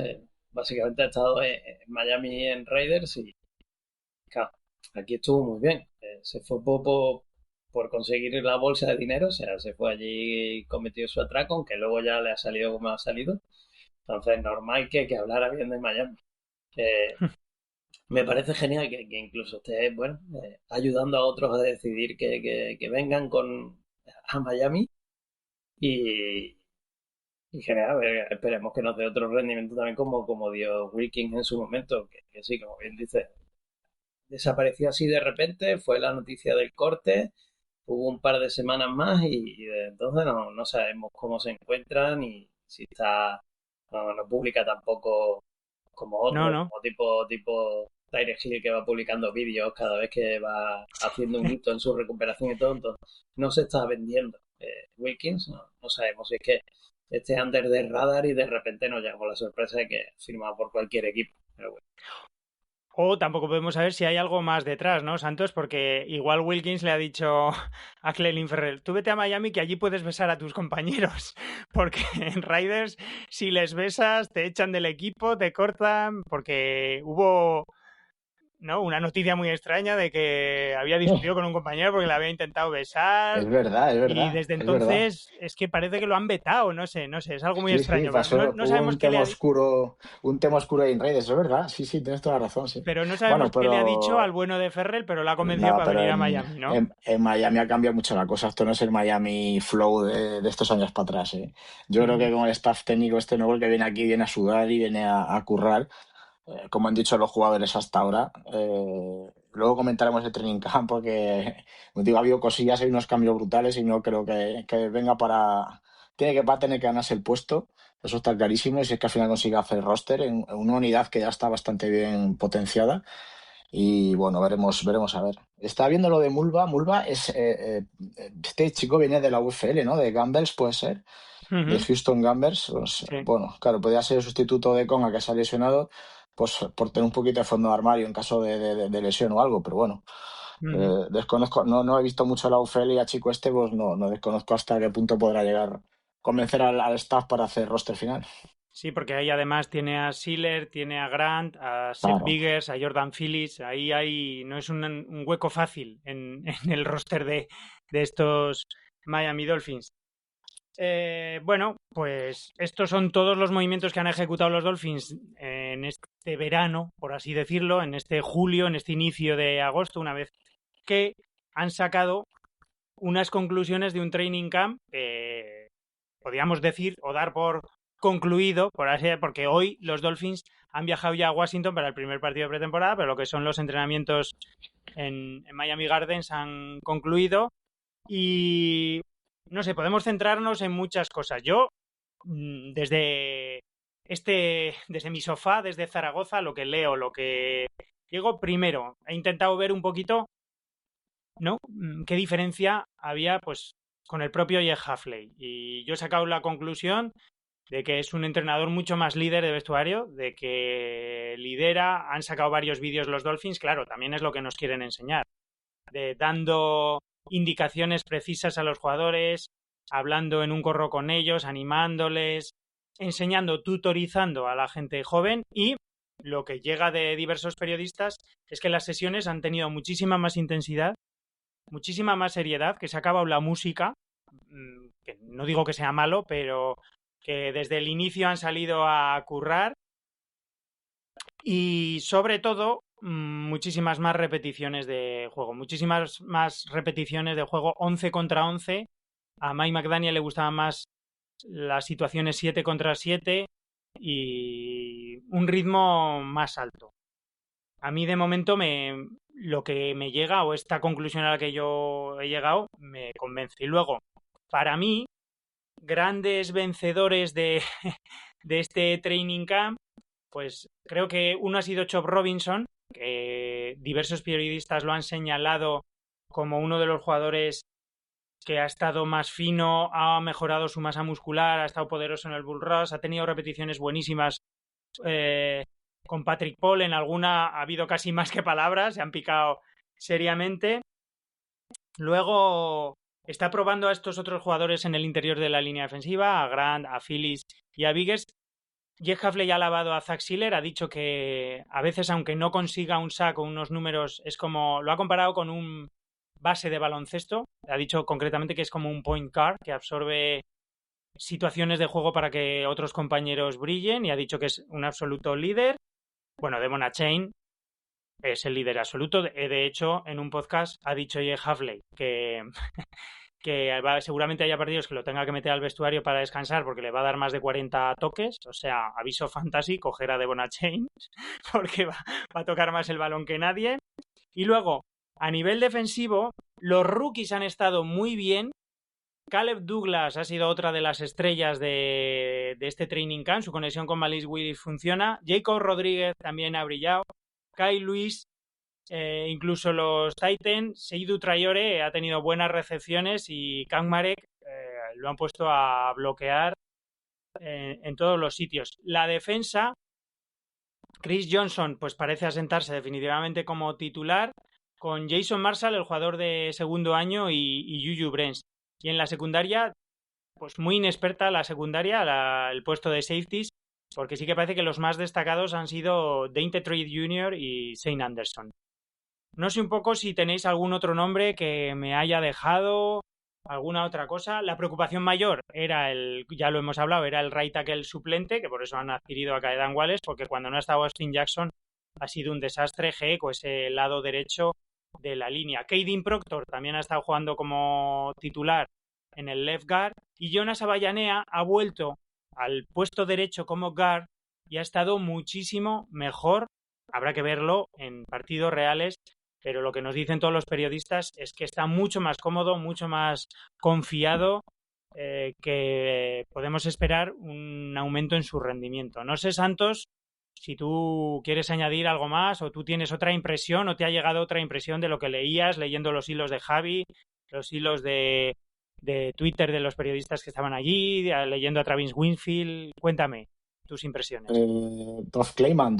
básicamente ha estado en Miami en Raiders y claro, aquí estuvo muy bien. Se fue por conseguir la bolsa de dinero, o sea, se fue allí y cometió su atraco, aunque luego ya le ha salido como ha salido. Entonces, normal que hablara bien de Miami. Me parece genial que incluso esté, bueno, ayudando a otros a decidir que vengan a Miami y, y genial, a ver, esperemos que nos dé otro rendimiento también como dio Wilkins en su momento, que sí, como bien dice, desapareció así de repente, fue la noticia del corte, hubo un par de semanas más y desde entonces no sabemos cómo se encuentra ni si está, no publica tampoco como No, otro, no. como tipo Tyreek Hill que va publicando vídeos cada vez que va haciendo un hito en su recuperación y todo, entonces no se está vendiendo. Wilkins, no sabemos si es que esté under de radar y de repente nos llamó la sorpresa de que firma por cualquier equipo. Pero bueno. O tampoco podemos saber si hay algo más detrás, ¿no, Santos? Porque igual Wilkins le ha dicho a Clelin Ferrell, tú vete a Miami que allí puedes besar a tus compañeros. Porque en Raiders, si les besas, te echan del equipo, te cortan, porque hubo... ¿no? Una noticia muy extraña de que había discutido con un compañero porque le había intentado besar. Es verdad, es Y verdad, desde es verdad. entonces es que parece que lo han vetado, no sé, es algo muy Sí, sí, extraño. Pero pasó, no hubo sabemos qué le ha dicho. un tema oscuro ahí en redes, es verdad. Sí, sí, tienes toda la razón, sí. Pero no Bueno, sabemos qué le ha dicho al pero bueno de Ferrell, pero lo ha convencido no, para pero venir a Miami, ¿no? en Miami ha cambiado mucho la cosa. Esto no es el Miami Flow de estos años para atrás, ¿eh? Yo creo que con el staff técnico este nuevo el que viene aquí viene a sudar y viene a currar, como han dicho los jugadores hasta ahora. Luego comentaremos el training camp porque, como digo, ha habido cosillas, hay unos cambios brutales y no creo que venga para... va a tener que ganarse el puesto, eso está clarísimo, y si es que al final consigue hacer roster en una unidad que ya está bastante bien potenciada. Y bueno, veremos a ver. Estaba viendo lo de Mulva. Mulva es... este chico viene de la UFL, ¿no? De Gambles, puede ser. De Ujú, Houston Gamblers, pues, sí. bueno, claro, podría ser el sustituto de Conga que se ha lesionado, pues por tener un poquito de fondo de armario en caso de lesión o algo, pero bueno, Ujú. desconozco, no he visto mucho la UFL y a chico este, pues no desconozco hasta qué punto podrá llegar, convencer al staff para hacer roster final. Sí, porque ahí además tiene a Sealer, tiene a Grant, a Seth Claro. Biggers, a Jordan Phillips. Ahí hay, no es un hueco fácil en el roster de estos Miami Dolphins. Bueno, pues estos son todos los movimientos que han ejecutado los Dolphins en este verano, por así decirlo, en este julio, en este inicio de agosto, una vez que han sacado unas conclusiones de un training camp, podríamos decir o dar por concluido, por así, porque hoy los Dolphins han viajado ya a Washington para el primer partido de pretemporada, pero lo que son los entrenamientos en Miami Gardens han concluido y no sé, podemos centrarnos en muchas cosas. Yo, desde mi sofá, desde Zaragoza, lo que leo, lo que digo, primero, he intentado ver un poquito, ¿no? ¿Qué diferencia había, pues, con el propio Jeff Hafley? Y yo he sacado la conclusión de que es un entrenador mucho más líder de vestuario, de que lidera, han sacado varios vídeos los Dolphins, claro, también es lo que nos quieren enseñar, de dando indicaciones precisas a los jugadores, hablando en un corro con ellos, animándoles, enseñando, tutorizando a la gente joven y lo que llega de diversos periodistas es que las sesiones han tenido muchísima más intensidad, muchísima más seriedad, que se ha acabado la música, que no digo que sea malo, pero que desde el inicio han salido a currar y sobre todo muchísimas más repeticiones de juego, muchísimas más repeticiones de juego 11 contra 11. A Mike McDaniel le gustaban más las situaciones 7 contra 7 y un ritmo más alto. A mí de momento lo que me llega o esta conclusión a la que yo he llegado me convence. Y luego, para mí, grandes vencedores de este training camp, pues creo que uno ha sido Chop Robinson, que diversos periodistas lo han señalado como uno de los jugadores que ha estado más fino, ha mejorado su masa muscular, ha estado poderoso en el bull rush, ha tenido repeticiones buenísimas con Patrick Paul, en alguna ha habido casi más que palabras, se han picado seriamente. Luego está probando a estos otros jugadores en el interior de la línea defensiva, a Grant, a Phillips y a Biggers. Jeff Hafley ha alabado a Zach Sealer, ha dicho que a veces, aunque no consiga un sack o unos números, es como, lo ha comparado con un base de baloncesto, ha dicho concretamente que es como un point guard que absorbe situaciones de juego para que otros compañeros brillen y ha dicho que es un absoluto líder. Bueno, Devon Achane es el líder absoluto. De hecho, en un podcast ha dicho Jeff Hafley que seguramente haya partidos que lo tenga que meter al vestuario para descansar porque le va a dar más de 40 toques. O sea, aviso fantasy, coger a Devon Achane porque va a tocar más el balón que nadie. Y luego, a nivel defensivo, Los rookies han estado muy bien. Caleb Douglas ha sido otra de las estrellas de este training camp. Su conexión con Malik Willis funciona. Jacob Rodríguez también ha brillado. Kyle Lewis, incluso los Titans. Seydou Traore ha tenido buenas recepciones y Kangmarek lo han puesto a bloquear en todos los sitios. La defensa, Chris Johnson, pues parece asentarse definitivamente como titular, con Jason Marshall, el jugador de segundo año, y Juju Brents. Y en la secundaria, pues muy inexperta la secundaria, el puesto de safeties, porque sí que parece que los más destacados han sido Dante Trade Jr. y Shane Anderson. No sé un poco si tenéis algún otro nombre que me haya dejado, alguna otra cosa. La preocupación mayor era ya lo hemos hablado, era el right tackle suplente, que por eso han adquirido a Kaedan Wallace, porque cuando no ha estado Austin Jackson ha sido un desastre Geco, ese lado derecho de la línea. Caden Proctor también ha estado jugando como titular en el left guard, y Jonas Avellaneda ha vuelto al puesto derecho como guard y ha estado muchísimo mejor. Habrá que verlo en partidos reales, pero lo que nos dicen todos los periodistas es que está mucho más cómodo, mucho más confiado, que podemos esperar un aumento en su rendimiento. No sé, Santos, si tú quieres añadir algo más, o tú tienes otra impresión, o te ha llegado otra impresión de lo que leías leyendo los hilos de Javi, los hilos de Twitter de los periodistas que estaban allí, leyendo a Travis Winfield. Cuéntame tus impresiones. Dov Kleiman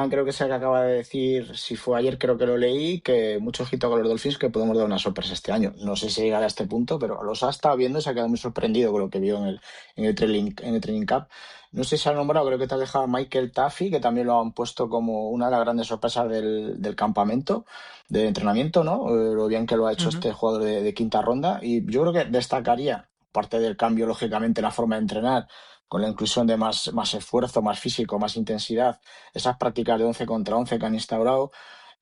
creo que es el que acaba de decir, si fue ayer creo que lo leí, que mucho ojito con los Dolphins, que podemos dar una sorpresa este año. No sé si llegará a este punto, pero los ha estado viendo y se ha quedado muy sorprendido con lo que vio en el training camp. No sé si ha nombrado, creo que te ha dejado Michael Taffy, que también lo han puesto como una de las grandes sorpresas del campamento, de entrenamiento, ¿no? Lo bien que lo ha hecho este jugador de quinta ronda. Y yo creo que destacaría, aparte del cambio, lógicamente, en la forma de entrenar, con la inclusión de más esfuerzo, más físico, más intensidad, esas prácticas de 11 contra 11 que han instaurado.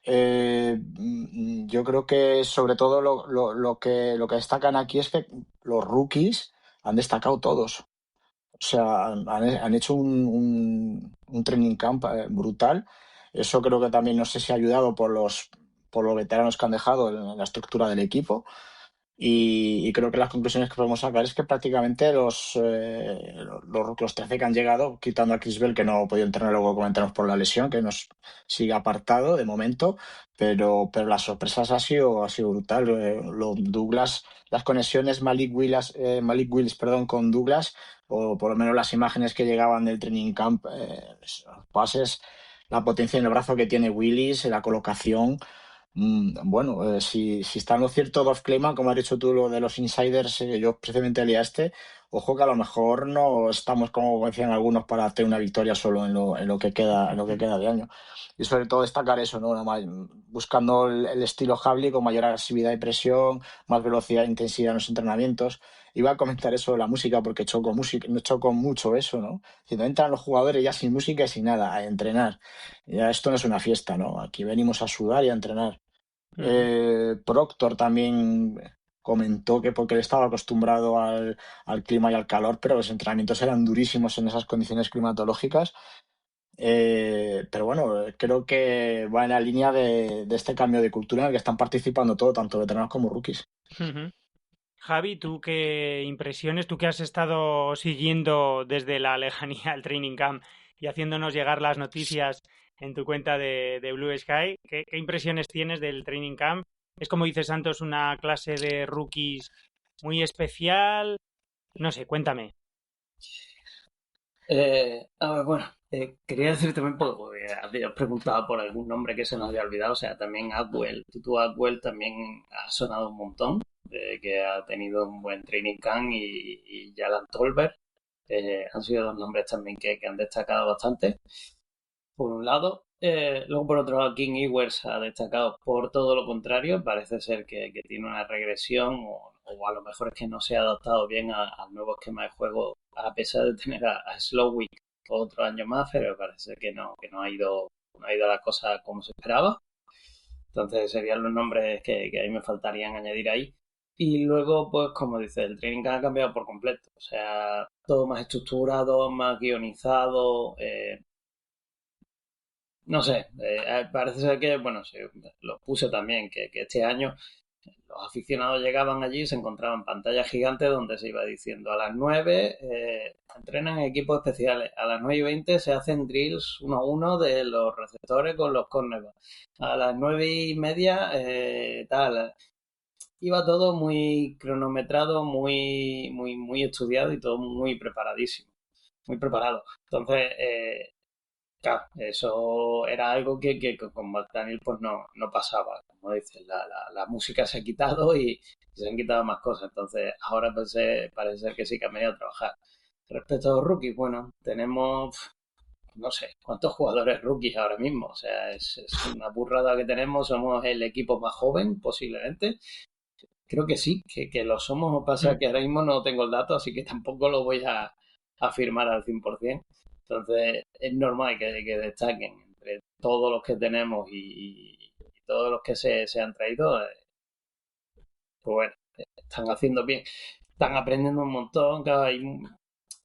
Yo creo que sobre todo lo que destacan aquí es que los rookies han destacado todos. O sea, han hecho un training camp brutal. Eso creo que también no sé si ha ayudado por los veteranos que han dejado en la estructura del equipo. Y creo que las conclusiones que podemos sacar es que prácticamente los 13 que han llegado, quitando a Chris Bell, que no ha podido entrenar, luego comentamos por la lesión, que nos sigue apartado de momento, pero las sorpresas ha sido brutal. Douglas, las conexiones Malik Willis, con Douglas, o por lo menos las imágenes que llegaban del training camp, los pases, la potencia en el brazo que tiene Willis, la colocación. Bueno, si está en lo cierto Dov Kleiman, como has dicho tú, lo de los insiders, yo precisamente leía ojo que a lo mejor no estamos, como decían algunos, para tener una victoria solo en lo que queda de año. Y sobre todo destacar eso, ¿no? Buscando el estilo Havli con mayor agresividad y presión, más velocidad e intensidad en los entrenamientos. Iba a comentar eso de la música, porque choco mucho eso, ¿no? Si no entran los jugadores ya sin música y sin nada, a entrenar. Ya esto no es una fiesta, ¿no? Aquí venimos a sudar y a entrenar. Proctor también comentó que porque él estaba acostumbrado al clima y al calor, pero los entrenamientos eran durísimos en esas condiciones climatológicas. Pero bueno, creo que va en la línea de este cambio de cultura en el que están participando todo, tanto veteranos como rookies. Javi, ¿tú qué impresiones? Tú que has estado siguiendo desde la lejanía el training camp y haciéndonos llegar las noticias en tu cuenta de Blue Sky, ¿qué impresiones tienes del training camp? Es, como dice Santos, una clase de rookies muy especial. No sé, cuéntame. Bueno, quería decir también, porque habías preguntado por algún nombre que se nos había olvidado, o sea, también Atwell, Tutu Atwell también ha sonado un montón, que ha tenido un buen training camp, y Jalan Tolbert, han sido dos nombres también que han destacado bastante, por un lado. Luego, por otro lado, King Ewers ha destacado por todo lo contrario. Parece ser que tiene una regresión, o a lo mejor es que no se ha adaptado bien al nuevo esquema de juego, a pesar de tener a Slowick otro año más, pero parece que no ha ido la cosa como se esperaba. Entonces serían los nombres que a mí me faltarían añadir ahí. Y luego, pues como dice, el training ha cambiado por completo. O sea, todo más estructurado, más guionizado. No sé, parece ser que, bueno, sí, lo puse también, que este año Los aficionados llegaban allí y se encontraban pantallas gigantes donde se iba diciendo a las 9 entrenan en equipos especiales, a las 9:20 se hacen drills 1 a 1 de los receptores con los cornerbacks, a las 9:30 tal. Iba todo muy cronometrado, muy estudiado y todo muy preparadísimo, muy preparado. Entonces, claro, eso era algo que con McDaniel pues no pasaba. Como dices, la música se ha quitado y se han quitado más cosas. Entonces, ahora parece ser que sí que han venido a trabajar. Respecto a los rookies, bueno, tenemos, no sé, cuántos jugadores rookies ahora mismo. O sea, es una burrada que tenemos. Somos el equipo más joven, posiblemente. Creo que sí, que lo somos. O pasa que ahora mismo no tengo el dato, así que tampoco lo voy a afirmar al 100%. Entonces, es normal que destaquen entre todos los que tenemos y todos los que se han traído. Pues bueno, están haciendo bien. Están aprendiendo un montón. Claro,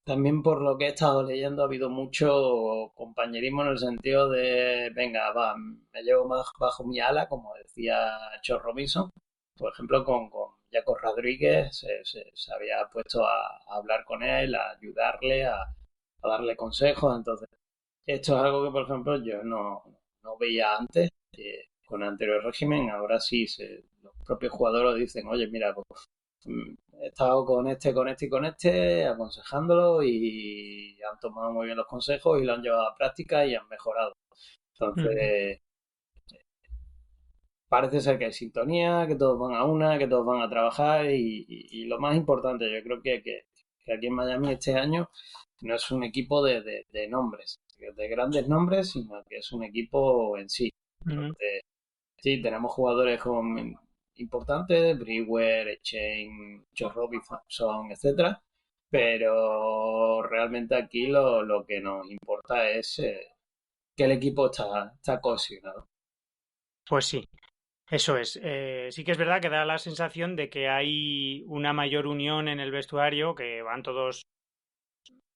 también por lo que he estado leyendo ha habido mucho compañerismo en el sentido de, venga, va, me llevo más bajo mi ala, como decía Joe Robinson. Por ejemplo, con Jaco Rodríguez se había puesto a hablar con él, a ayudarle, a darle consejos. Entonces, esto es algo que, por ejemplo, yo no veía antes, con el anterior régimen. Ahora sí, los propios jugadores dicen, oye, mira, pues, he estado con este y con este, aconsejándolo y han tomado muy bien los consejos y lo han llevado a práctica y han mejorado. Entonces, parece ser que hay sintonía, que todos van a una, que todos van a trabajar y lo más importante, yo creo que aquí en Miami este año no es un equipo de nombres, de grandes nombres, sino que es un equipo en sí. Entonces, sí, tenemos jugadores importantes, Brewer, Etienne, Joe Robinson, etcétera, pero realmente aquí lo que nos importa es que el equipo está cohesionado. Pues sí, eso es. Sí que es verdad que da la sensación de que hay una mayor unión en el vestuario, que van todos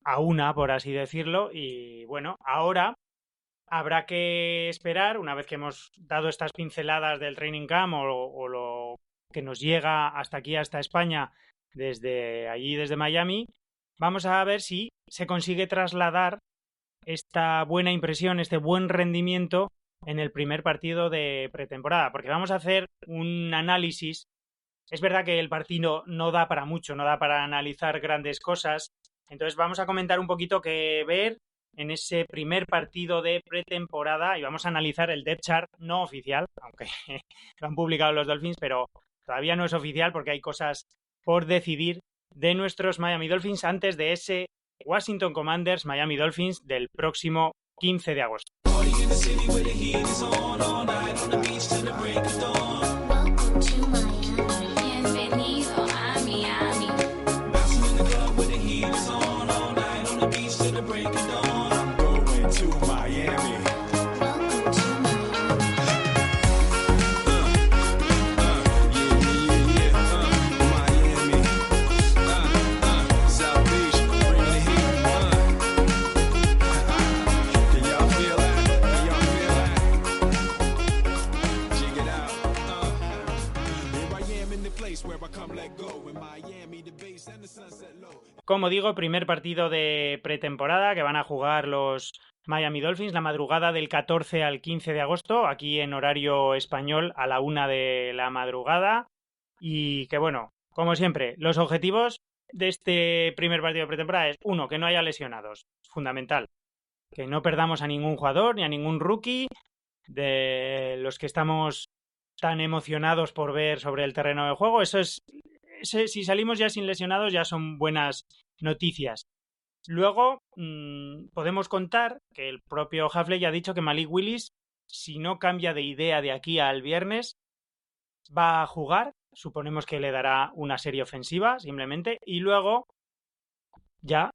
a una, por así decirlo, y bueno, ahora habrá que esperar, una vez que hemos dado estas pinceladas del training camp o lo que nos llega hasta aquí, hasta España, desde allí, desde Miami, vamos a ver si se consigue trasladar esta buena impresión, este buen rendimiento en el primer partido de pretemporada, porque vamos a hacer un análisis. Es verdad que el partido no da para mucho, no da para analizar grandes cosas, entonces vamos a comentar un poquito qué ver en ese primer partido de pretemporada y vamos a analizar el depth chart no oficial, aunque lo han publicado los Dolphins, pero todavía no es oficial porque hay cosas por decidir de nuestros Miami Dolphins antes de ese Washington Commanders Miami Dolphins del próximo 15 de agosto. Como digo, primer partido de pretemporada que van a jugar los Miami Dolphins la madrugada del 14 al 15 de agosto, aquí en horario español a la 1 de la madrugada. Y que bueno, como siempre, los objetivos de este primer partido de pretemporada es, uno, que no haya lesionados, fundamental. Que no perdamos a ningún jugador ni a ningún rookie de los que estamos tan emocionados por ver sobre el terreno de juego. Eso es, si salimos ya sin lesionados ya son buenas noticias. Luego podemos contar que el propio Hafley ya ha dicho que Malik Willis, si no cambia de idea de aquí al viernes, va a jugar. Suponemos que le dará una serie ofensiva simplemente y luego ya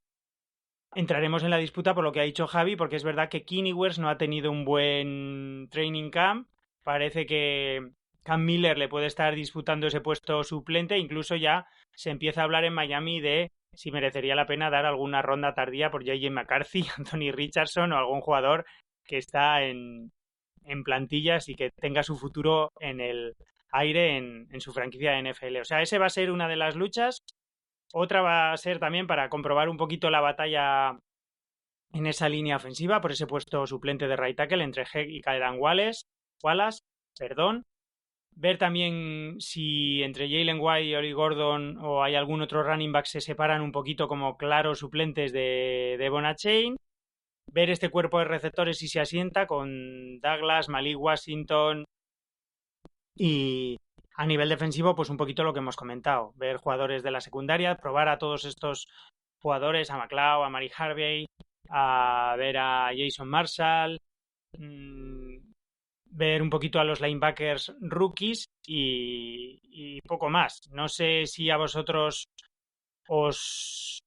entraremos en la disputa por lo que ha dicho Javi, porque es verdad que Kinniwers no ha tenido un buen training camp. Parece que Cam Miller le puede estar disputando ese puesto suplente. Incluso ya se empieza a hablar en Miami de si merecería la pena dar alguna ronda tardía por J.J. McCarthy, Anthony Richardson o algún jugador que está en plantillas y que tenga su futuro en el aire en su franquicia de NFL. O sea, ese va a ser una de las luchas. Otra va a ser también para comprobar un poquito la batalla en esa línea ofensiva por ese puesto suplente de right tackle entre Heck y Kylan Wallace. Ver también si entre Jalen White y Oli Gordon o hay algún otro running back se separan un poquito como claros suplentes de Devon Achane. Ver este cuerpo de receptores si se asienta con Douglas, Malik Washington y a nivel defensivo pues un poquito lo que hemos comentado. Ver jugadores de la secundaria, probar a todos estos jugadores, a McLeod, a Mari Harvey, a ver a Jason Marshall, ver un poquito a los linebackers rookies y poco más. No sé si a vosotros os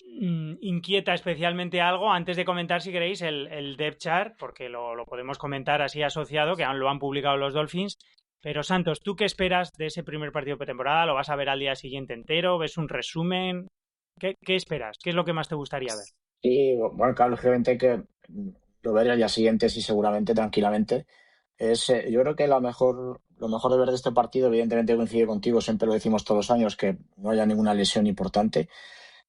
inquieta especialmente algo. Antes de comentar, si queréis, el depth chart, porque lo podemos comentar así asociado, que lo han publicado los Dolphins. Pero Santos, ¿tú qué esperas de ese primer partido de pretemporada? ¿Lo vas a ver al día siguiente entero? ¿Ves un resumen? ¿Qué esperas? ¿Qué es lo que más te gustaría ver? Sí, bueno, claro, lógicamente que lo veré al día siguiente, sí, seguramente, tranquilamente. Yo creo que lo mejor de ver de este partido, evidentemente coincide contigo, siempre lo decimos todos los años, que no haya ninguna lesión importante.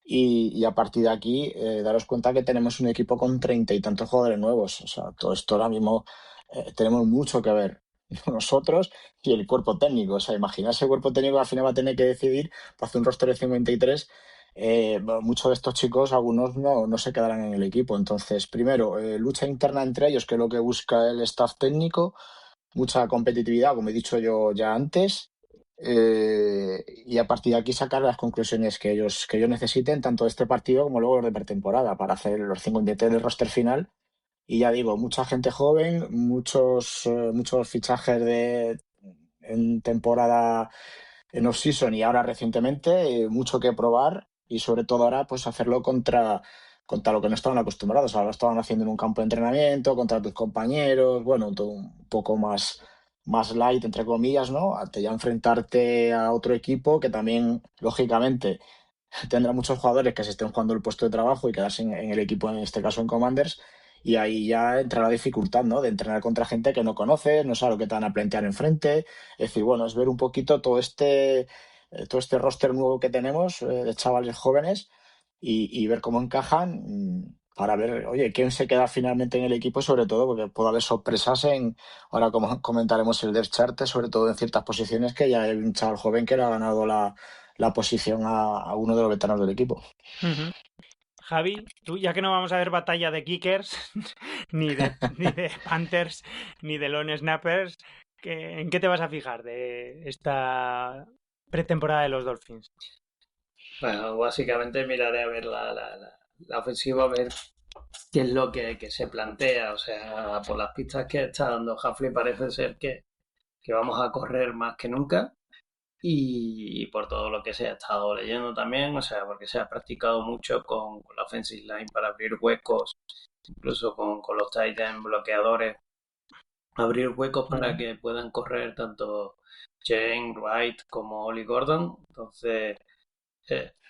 Y a partir de aquí, daros cuenta que tenemos un equipo con 30 y tantos jugadores nuevos. O sea, todo esto ahora mismo tenemos mucho que ver nosotros y el cuerpo técnico. O sea, imaginarse el cuerpo técnico al final va a tener que decidir para hacer un roster de 53. Muchos de estos chicos, algunos no se quedarán en el equipo. Entonces, primero, lucha interna entre ellos, que es lo que busca el staff técnico, mucha competitividad, como he dicho yo ya antes, y a partir de aquí sacar las conclusiones que ellos necesiten, tanto de este partido como luego los de pretemporada, para hacer los 53 del roster final. Y ya digo, mucha gente joven, muchos fichajes en temporada, en off-season y ahora recientemente, mucho que probar y sobre todo ahora pues hacerlo contra lo que no estaban acostumbrados. Ahora lo estaban haciendo en un campo de entrenamiento, contra tus compañeros, bueno, todo un poco más light, entre comillas, ¿no? Ante ya enfrentarte a otro equipo que también, lógicamente, tendrá muchos jugadores que se estén jugando el puesto de trabajo y quedarse en el equipo, en este caso en Commanders, y ahí ya entra la dificultad, ¿no? De entrenar contra gente que no conoces, no sabes lo que te van a plantear enfrente. Es decir, bueno, es ver un poquito todo este roster nuevo que tenemos, de chavales jóvenes, y ver cómo encajan, para ver, oye, quién se queda finalmente en el equipo, y sobre todo porque puede haber sorpresas ahora como comentaremos el depth chart, sobre todo en ciertas posiciones que ya hay un chaval joven que le ha ganado la posición a uno de los veteranos del equipo. Uh-huh. Javi, tú, ya que no vamos a ver batalla de kickers, ni de Panthers, ni de long snappers, ¿en qué te vas a fijar de esta pretemporada de los Dolphins? Bueno, básicamente miraré a ver la ofensiva, a ver qué es lo que se plantea. O sea, por las pistas que está dando Hafley parece ser que vamos a correr más que nunca. Y por todo lo que se ha estado leyendo también, o sea, porque se ha practicado mucho con la offensive line para abrir huecos, incluso con los tight end bloqueadores, abrir huecos para que puedan correr tanto Jane Wright como Oli Gordon. Entonces,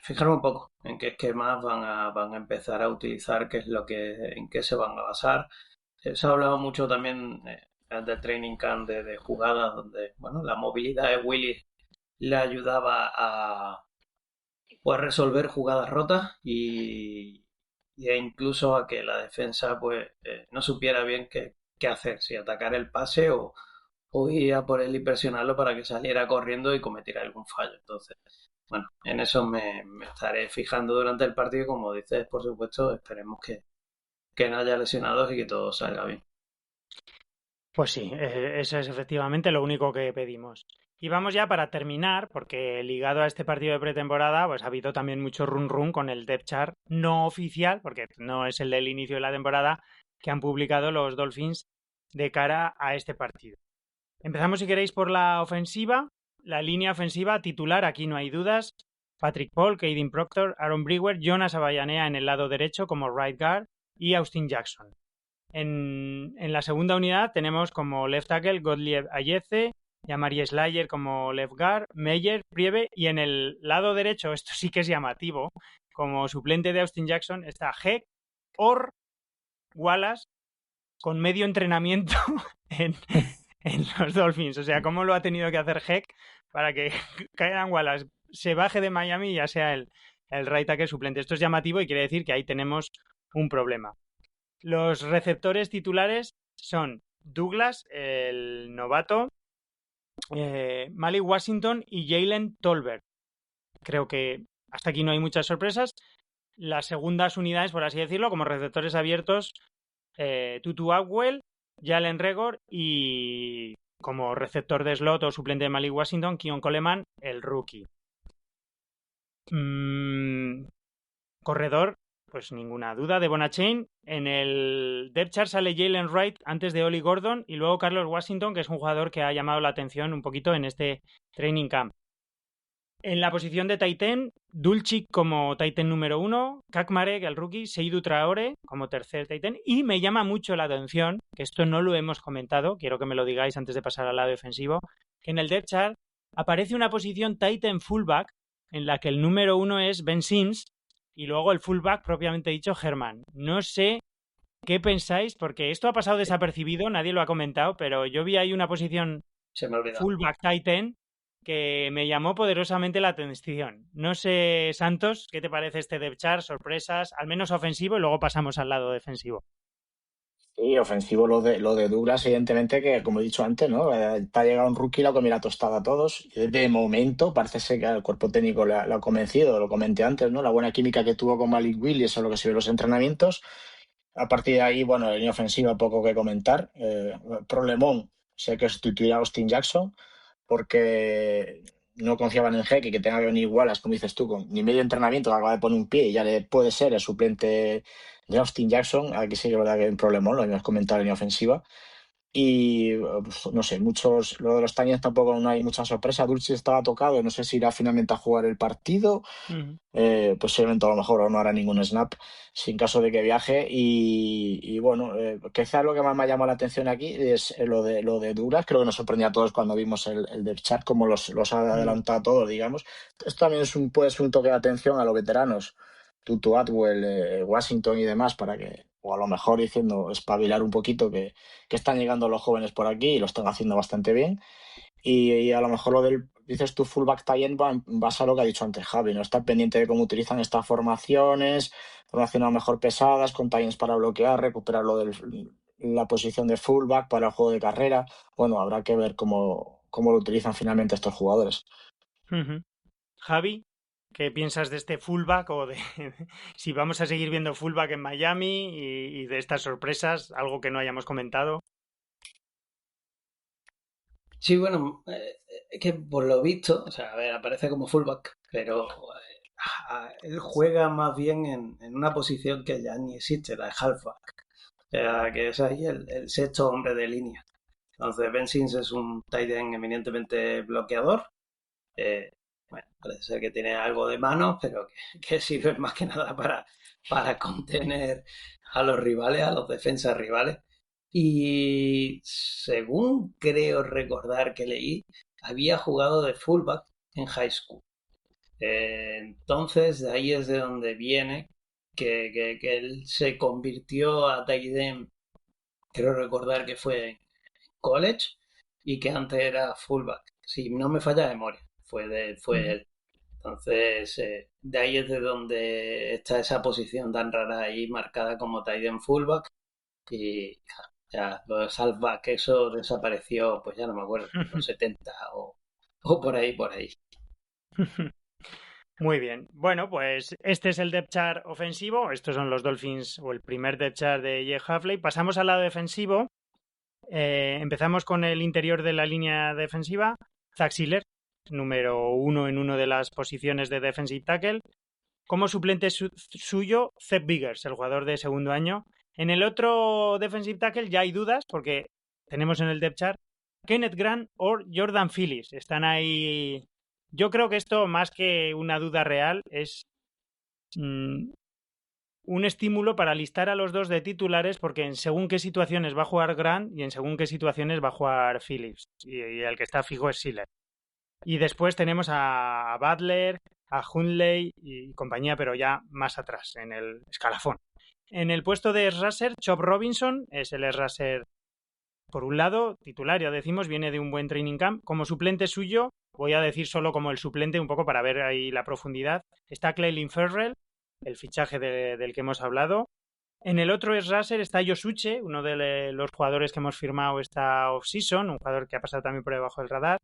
fijarme un poco en qué esquemas van a empezar a utilizar, en qué se van a basar. Se ha hablado mucho también del training camp de jugadas donde, bueno, la movilidad de Willis le ayudaba a pues resolver jugadas rotas e incluso a que la defensa pues no supiera bien qué hacer, si atacar el pase o ir a por él y presionarlo para que saliera corriendo y cometiera algún fallo. Entonces, bueno, en eso me estaré fijando durante el partido. Como dices, por supuesto, esperemos que no haya lesionados y que todo salga bien. Pues sí, eso es efectivamente lo único que pedimos. Y vamos ya para terminar, porque ligado a este partido de pretemporada, pues ha habido también mucho run con el depth chart no oficial, porque no es el del inicio de la temporada, que han publicado los Dolphins de cara a este partido. Empezamos, si queréis, por la ofensiva. La línea ofensiva titular, aquí no hay dudas. Patrick Paul, Caden Proctor, Aaron Brewer, Jonas Avellaneda en el lado derecho como right guard y Austin Jackson. En la segunda unidad tenemos como left tackle Gottlieb Ayeze, Yamari Slayer como left guard, Meyer, Priebe, y en el lado derecho, esto sí que es llamativo, como suplente de Austin Jackson está Heck, Orr, Wallace, con medio entrenamiento en los Dolphins. O sea, cómo lo ha tenido que hacer Heck para que Kyle Wallace se baje de Miami y ya sea el right tackle suplente. Esto es llamativo y quiere decir que ahí tenemos un problema. Los receptores titulares son Douglas, el novato, Malik Washington y Jalen Tolbert. Creo que hasta aquí no hay muchas sorpresas. Las segundas unidades, por así decirlo, como receptores abiertos, Tutu Atwell, Jalen Reagor y como receptor de slot o suplente de Malik Washington, Keon Coleman, el rookie. Corredor, pues ninguna duda, de Bonachain. En el depth chart sale Jalen Wright antes de Oli Gordon y luego Carlos Washington, que es un jugador que ha llamado la atención un poquito en este training camp. En la posición de tight end, Dulcich como tight end número 1, Kakmarek, el rookie, Seydou Traore como tercer tight end. Y me llama mucho la atención, que esto no lo hemos comentado, quiero que me lo digáis antes de pasar al lado defensivo, que en el depth chart aparece una posición tight end fullback en la que el número 1 es Ben Sims y luego el fullback propiamente dicho Herman. No sé qué pensáis, porque esto ha pasado desapercibido, nadie lo ha comentado, pero yo vi ahí una posición fullback tight end que me llamó poderosamente la atención. No sé, Santos, ¿qué te parece este depth chart? Sorpresas, al menos ofensivo, y luego pasamos al lado defensivo. Sí, ofensivo lo de Douglas, evidentemente, que como he dicho antes, ¿no? Te ha llegado un rookie, lo ha comido la tostada a todos. De momento, parece ser que el cuerpo técnico le ha convencido, lo comenté antes, ¿no? La buena química que tuvo con Malik Willis, eso es lo que se ve en los entrenamientos. A partir de ahí, bueno, en línea ofensiva, poco que comentar. Problemón, sé que sustituirá a Austin Jackson, porque no confiaban en Heck y que tenga que venir Wallace, como dices tú, con ni medio entrenamiento, que acaba de poner un pie y ya le puede ser el suplente de Austin Jackson. Aquí sí que es verdad que hay un problemón, lo hemos comentado en línea ofensiva. Y no sé, lo de los Titans tampoco no hay mucha sorpresa. Dulce estaba tocado, no sé si irá finalmente a jugar el partido. Posiblemente a lo mejor no hará ningún snap sin caso de que viaje. Y bueno, quizás lo que más me ha llamado la atención aquí es lo de Douglas. Creo que nos sorprendió a todos cuando vimos el depth chart, como los ha adelantado a todos, digamos. Esto también puede ser un toque de atención a los veteranos, Tutu Atwell, Washington y demás, para que, o a lo mejor diciendo, espabilar un poquito, que están llegando los jóvenes por aquí y lo están haciendo bastante bien. Y a lo mejor dices tú, fullback tie-in, vas a lo que ha dicho antes Javi, ¿no? Estar pendiente de cómo utilizan estas formaciones a lo mejor pesadas, con tie-ins para bloquear, recuperar la posición de fullback para el juego de carrera. Bueno, habrá que ver cómo lo utilizan finalmente estos jugadores. Javi, ¿qué piensas de este fullback o de si vamos a seguir viendo fullback en Miami y de estas sorpresas, algo que no hayamos comentado? Sí, bueno, que por lo visto, o sea, a ver, aparece como fullback, pero él juega más bien en una posición que ya ni existe, la de halfback. O sea, que es ahí el sexto hombre de línea. Entonces, Ben Sims es un tight end eminentemente bloqueador. Bueno, parece ser que tiene algo de manos, pero que sirve más que nada para contener a los rivales, a los defensas rivales. Y según creo recordar que leí, había jugado de fullback en high school. Entonces, de ahí es de donde viene que él se convirtió a tight end, creo recordar que fue en college y que antes era fullback. Si no me falla la memoria, fue él. Entonces, de ahí es de donde está esa posición tan rara ahí marcada como tight end fullback. Y ya lo de halfback, eso desapareció, pues ya no me acuerdo, en los 70 o por ahí, por ahí. Muy bien. Bueno, pues este es el depth chart ofensivo. Estos son los Dolphins o el primer depth chart de Jeff Hafley. Pasamos al lado defensivo. Empezamos con el interior de la línea defensiva. Zach Sieler, número 1 en una de las posiciones de defensive tackle. Como suplente suyo, Zeb Biggers, el jugador de segundo año. En el otro defensive tackle ya hay dudas porque tenemos en el depth chart Kenneth Grant o Jordan Phillips. Están ahí. Yo creo que esto, más que una duda real, es un estímulo para listar a los dos de titulares, porque en según qué situaciones va a jugar Grant y en según qué situaciones va a jugar Phillips. Y el que está fijo es Sieler. Y después tenemos a Butler, a Hundley y compañía, pero ya más atrás, en el escalafón. En el puesto de rusher, Chop Robinson es el rusher por un lado, titular, ya decimos, viene de un buen training camp. Como suplente suyo, voy a decir solo como el suplente, un poco para ver ahí la profundidad, está Clelin Ferrell, el fichaje del que hemos hablado. En el otro es Raser, está Yosuche, uno de los jugadores que hemos firmado esta off-season, un jugador que ha pasado también por debajo del radar.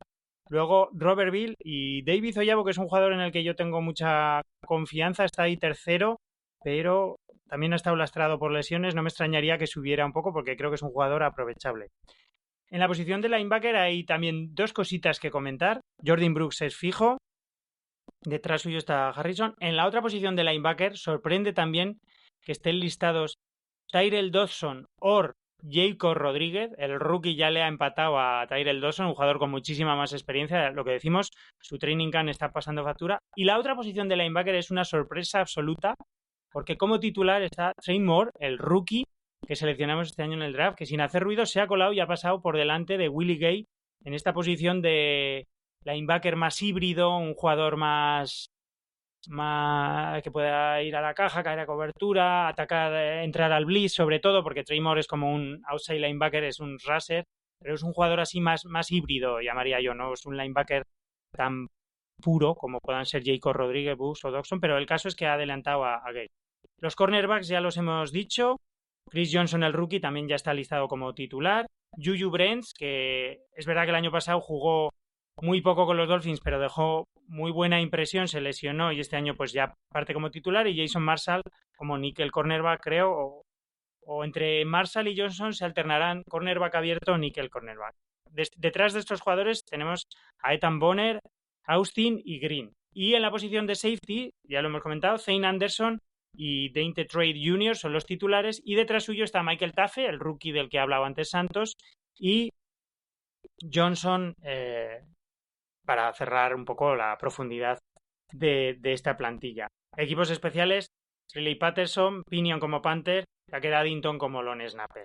Luego Robert Bill y David Ollavo, que es un jugador en el que yo tengo mucha confianza, está ahí tercero, pero también ha estado lastrado por lesiones. No me extrañaría que subiera un poco porque creo que es un jugador aprovechable. En la posición de linebacker hay también dos cositas que comentar. Jordan Brooks es fijo. Detrás suyo está Harrison. En la otra posición de linebacker sorprende también que estén listados Tyrell Dodson o Jacob Rodríguez. El rookie ya le ha empatado a Tyrell Dodson, un jugador con muchísima más experiencia. Lo que decimos, su training camp está pasando factura. Y la otra posición de linebacker es una sorpresa absoluta, porque como titular está Trey Moore, el rookie que seleccionamos este año en el draft, que sin hacer ruido se ha colado y ha pasado por delante de Willie Gay en esta posición de linebacker más híbrido, un jugador más que pueda ir a la caja, caer a cobertura, atacar, entrar al blitz, sobre todo porque Trey Moore es como un outside linebacker, es un rusher, pero es un jugador así más híbrido, llamaría yo, no es un linebacker tan puro como puedan ser Jacob Rodríguez, Bush o Dodson, pero el caso es que ha adelantado a Gay. Los cornerbacks ya los hemos dicho. Chris Johnson, el rookie, también ya está listado como titular. Juju Brents, que es verdad que el año pasado jugó muy poco con los Dolphins, pero dejó muy buena impresión, se lesionó y este año pues ya parte como titular. Y Jason Marshall como nickel cornerback, creo, o entre Marshall y Johnson se alternarán cornerback abierto o nickel cornerback. Detrás de estos jugadores tenemos a Ethan Bonner, Austin y Green. Y en la posición de safety, ya lo hemos comentado, Zane Anderson y Dainte Trade Jr. son los titulares, y detrás suyo está Michael Taffe, el rookie del que hablaba antes Santos, y Johnson, para cerrar un poco la profundidad de esta plantilla. Equipos especiales: Riley Patterson, Pinion como Panther, Tucker Addington como Lone Snapper.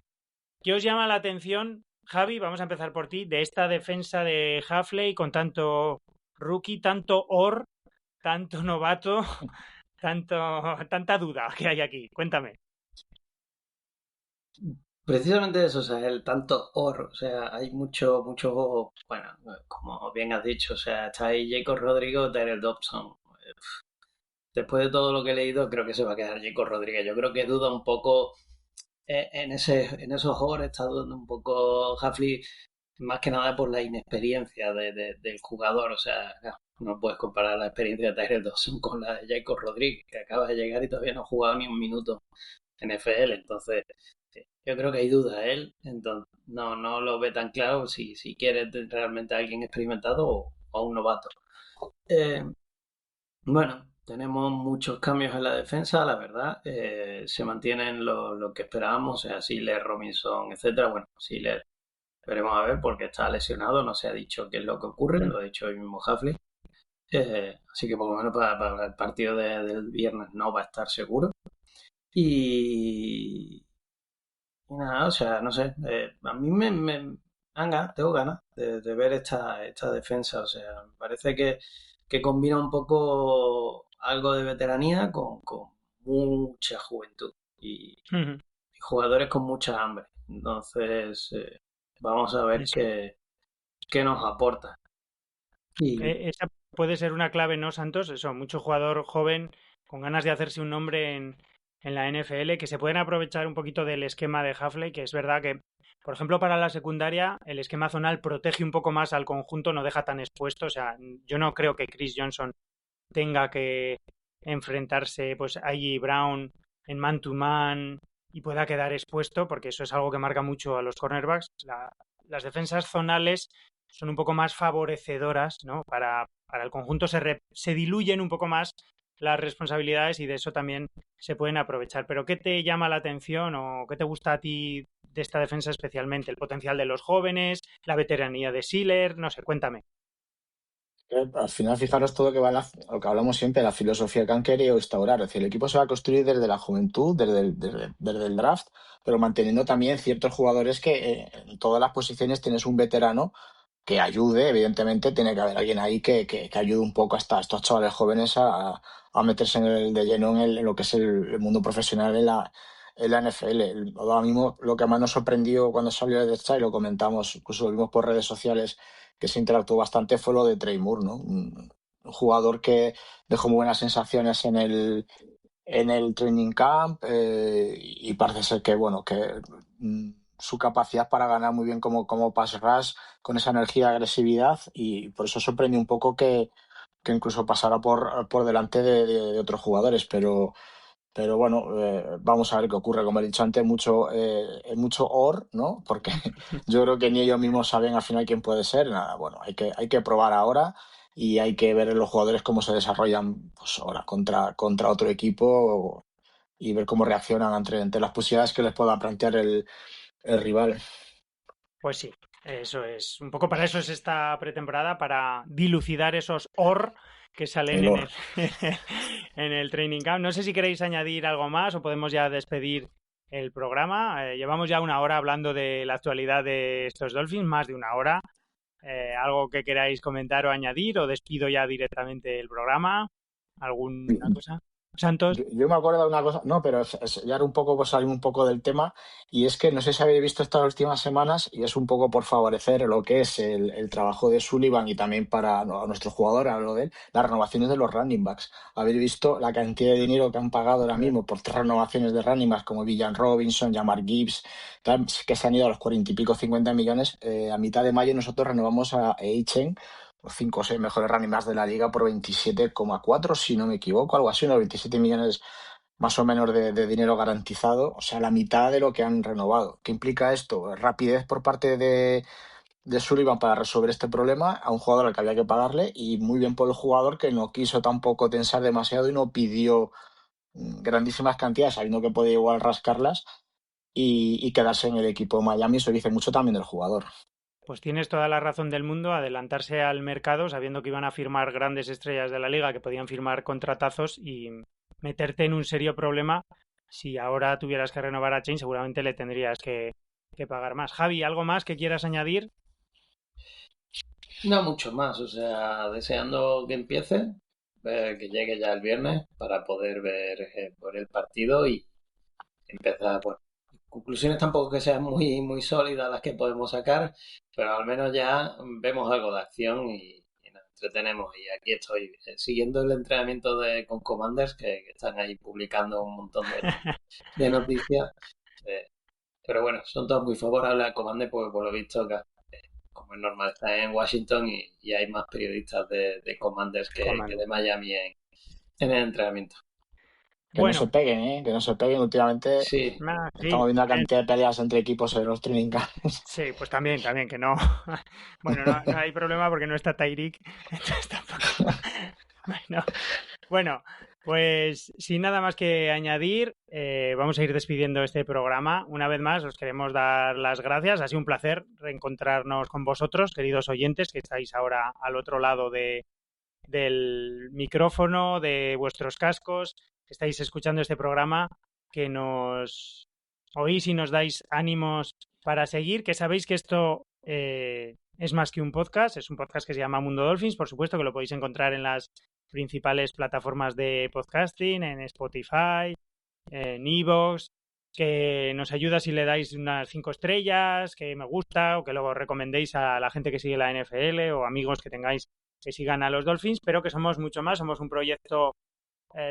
¿Qué os llama la atención, Javi? Vamos a empezar por ti, de esta defensa de Hafley con tanto rookie, tanto tanto novato, tanta duda que hay aquí. Cuéntame. Precisamente eso, o sea, el tanto o sea, hay mucho, bueno, como bien has dicho, o sea, está ahí Jacob Rodríguez, Tyrell Dobson. Después de todo lo que he leído, creo que se va a quedar Jacob Rodríguez. Yo creo que duda un poco en esos ores, está dudando un poco Hafley, más que nada por la inexperiencia del jugador. O sea, no puedes comparar la experiencia de Tyrell Dobson con la de Jacob Rodríguez, que acaba de llegar y todavía no ha jugado ni un minuto en NFL. Entonces, yo creo que hay duda él, entonces no lo ve tan claro si quiere realmente a alguien experimentado o un novato. Bueno, tenemos muchos cambios en la defensa, la verdad. Se mantienen lo que esperábamos, o sea, Sealer, Robinson, etcétera. Bueno, Sealer veremos a ver porque está lesionado, no se ha dicho qué es lo que ocurre, lo ha dicho hoy mismo Hafley. Así que por lo menos para el partido del viernes no va a estar seguro. Y nada, o sea, no sé, a mí tengo ganas de ver esta defensa. O sea, me parece que combina un poco algo de veteranía con mucha juventud y jugadores con mucha hambre. Entonces, vamos a ver qué nos aporta. Esa puede ser una clave, ¿no, Santos? Eso, mucho jugador joven con ganas de hacerse un nombre en la NFL, que se pueden aprovechar un poquito del esquema de Hafley, que es verdad que, por ejemplo, para la secundaria, el esquema zonal protege un poco más al conjunto, no deja tan expuesto. O sea, yo no creo que Chris Johnson tenga que enfrentarse pues a A.J. Brown en man-to-man y pueda quedar expuesto, porque eso es algo que marca mucho a los cornerbacks. Las defensas zonales son un poco más favorecedoras, ¿no? Para el conjunto se diluyen un poco más las responsabilidades y de eso también se pueden aprovechar. Pero ¿qué te llama la atención o qué te gusta a ti de esta defensa especialmente? ¿El potencial de los jóvenes? ¿La veteranía de Sealer? No sé, cuéntame. Al final, fijaros todo que va lo que hablamos siempre, la filosofía que han querido instaurar. Es decir, el equipo se va a construir desde la juventud, desde el draft, pero manteniendo también ciertos jugadores que en todas las posiciones tienes un veterano que ayude. Evidentemente, tiene que haber alguien ahí que ayude un poco a estos chavales jóvenes a meterse de lleno en lo que es el mundo profesional en la NFL. Ahora mismo lo que más nos sorprendió cuando salió de Death, y lo comentamos, incluso lo vimos por redes sociales, que se interactuó bastante, fue lo de Trey Moore, ¿no? Un jugador que dejó muy buenas sensaciones en el training camp, y parece ser que, bueno, que su capacidad para ganar muy bien como pass rush, con esa energía y agresividad, y por eso sorprendió un poco que incluso pasara por delante de otros jugadores, pero bueno, vamos a ver qué ocurre. Como he dicho antes, mucho or, ¿no? Porque yo creo que ni ellos mismos saben al final quién puede ser. Nada, bueno, hay que probar ahora y hay que ver en los jugadores cómo se desarrollan, pues ahora contra otro equipo, y ver cómo reaccionan ante las posibilidades que les pueda plantear el rival. Pues sí, eso es. Un poco para eso es esta pretemporada, para dilucidar esos OR que salen El en or. el, en el training camp. No sé si queréis añadir algo más o podemos ya despedir el programa. Llevamos ya una hora hablando de la actualidad de estos Dolphins, más de una hora. ¿Algo que queráis comentar o añadir o despido ya directamente el programa? ¿Alguna cosa? Santos. Yo me acuerdo de una cosa, no, pero ya era un poco, pues salir un poco del tema, y es que no sé si habéis visto estas últimas semanas, y es un poco por favorecer lo que es el trabajo de Sullivan y también para nuestro jugador, hablo de él, las renovaciones de los running backs. Habéis visto la cantidad de dinero que han pagado ahora mismo por 3 renovaciones de running backs como Villan Robinson, Jamar Gibbs, tal, que se han ido a los 40 y pico, 50 millones. A mitad de mayo nosotros renovamos a Eichen, los 5 o 6 mejores running backs de la liga, por 27,4, si no me equivoco, algo así, unos 27 millones más o menos de dinero garantizado, o sea, la mitad de lo que han renovado. ¿Qué implica esto? Rapidez por parte de Sullivan para resolver este problema a un jugador al que había que pagarle, y muy bien por el jugador, que no quiso tampoco tensar demasiado y no pidió grandísimas cantidades, sabiendo que podía igual rascarlas y quedarse en el equipo de Miami. Eso dice mucho también del jugador. Pues tienes toda la razón del mundo, adelantarse al mercado sabiendo que iban a firmar grandes estrellas de la liga, que podían firmar contratazos y meterte en un serio problema. Si ahora tuvieras que renovar a Chain, seguramente le tendrías que pagar más. Javi, ¿algo más que quieras añadir? No mucho más, o sea, deseando que empiece, que llegue ya el viernes para poder ver por el partido y empezar, bueno, conclusiones tampoco que sean muy sólidas las que podemos sacar, pero al menos ya vemos algo de acción y nos entretenemos. Y aquí estoy siguiendo el entrenamiento con Commanders, que están ahí publicando un montón de noticias. eh, pero bueno, son todos muy favorables a Commander porque por lo visto, como es normal, está en Washington y hay más periodistas de Commanders que de Miami en el entrenamiento. Que no Bueno, se peguen, ¿eh? Que no se peguen. Últimamente Sí, sí, estamos viendo la cantidad de peleas entre equipos en los training camps. sí, pues también, que no. Bueno, no hay problema porque no está Tyreek, entonces tampoco. Bueno, pues sin nada más que añadir, vamos a ir despidiendo este programa. Una vez más, os queremos dar las gracias. Ha sido un placer reencontrarnos con vosotros, queridos oyentes, que estáis ahora al otro lado del micrófono, de vuestros cascos, que estáis escuchando este programa, que nos oís y nos dais ánimos para seguir, que sabéis que esto es más que un podcast, es un podcast que se llama Mundo Dolphins, por supuesto que lo podéis encontrar en las principales plataformas de podcasting, en Spotify, en iVoox, que nos ayuda si le dais unas 5 estrellas, que me gusta, o que luego recomendéis a la gente que sigue la NFL o amigos que tengáis que sigan a los Dolphins, pero que somos mucho más, somos un proyecto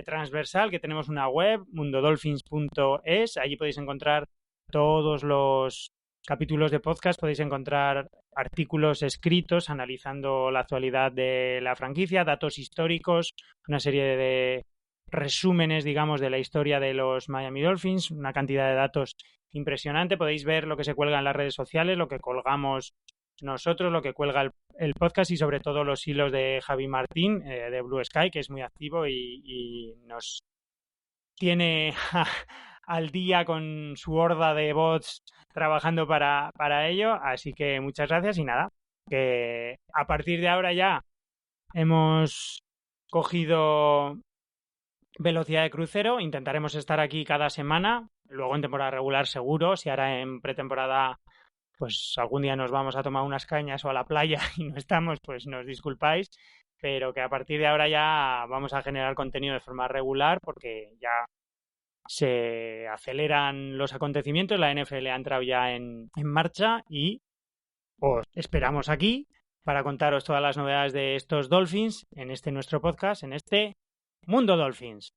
transversal, que tenemos una web, mundodolphins.es, allí podéis encontrar todos los capítulos de podcast, podéis encontrar artículos escritos analizando la actualidad de la franquicia, datos históricos, una serie de resúmenes, digamos, de la historia de los Miami Dolphins, una cantidad de datos impresionante. Podéis ver lo que se cuelga en las redes sociales, lo que colgamos nosotros, lo que cuelga el podcast y sobre todo los hilos de Javi Martín de Blue Sky, que es muy activo y nos tiene al día con su horda de bots trabajando para ello. Así que muchas gracias y nada, que a partir de ahora ya hemos cogido velocidad de crucero, intentaremos estar aquí cada semana, luego en temporada regular seguro, si ahora en pretemporada pues algún día nos vamos a tomar unas cañas o a la playa y no estamos, pues nos disculpáis, pero que a partir de ahora ya vamos a generar contenido de forma regular porque ya se aceleran los acontecimientos, la NFL ha entrado ya en marcha y os esperamos aquí para contaros todas las novedades de estos Dolphins en este nuestro podcast, en este Mundo Dolphins.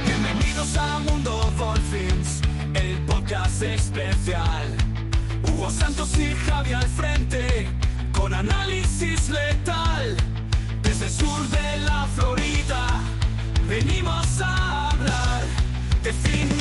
Bienvenidos a Mundo Dolphins, el podcast especial. Hugo Santos y Javi al frente, con análisis letal. Desde el sur de la Florida, venimos a hablar de fin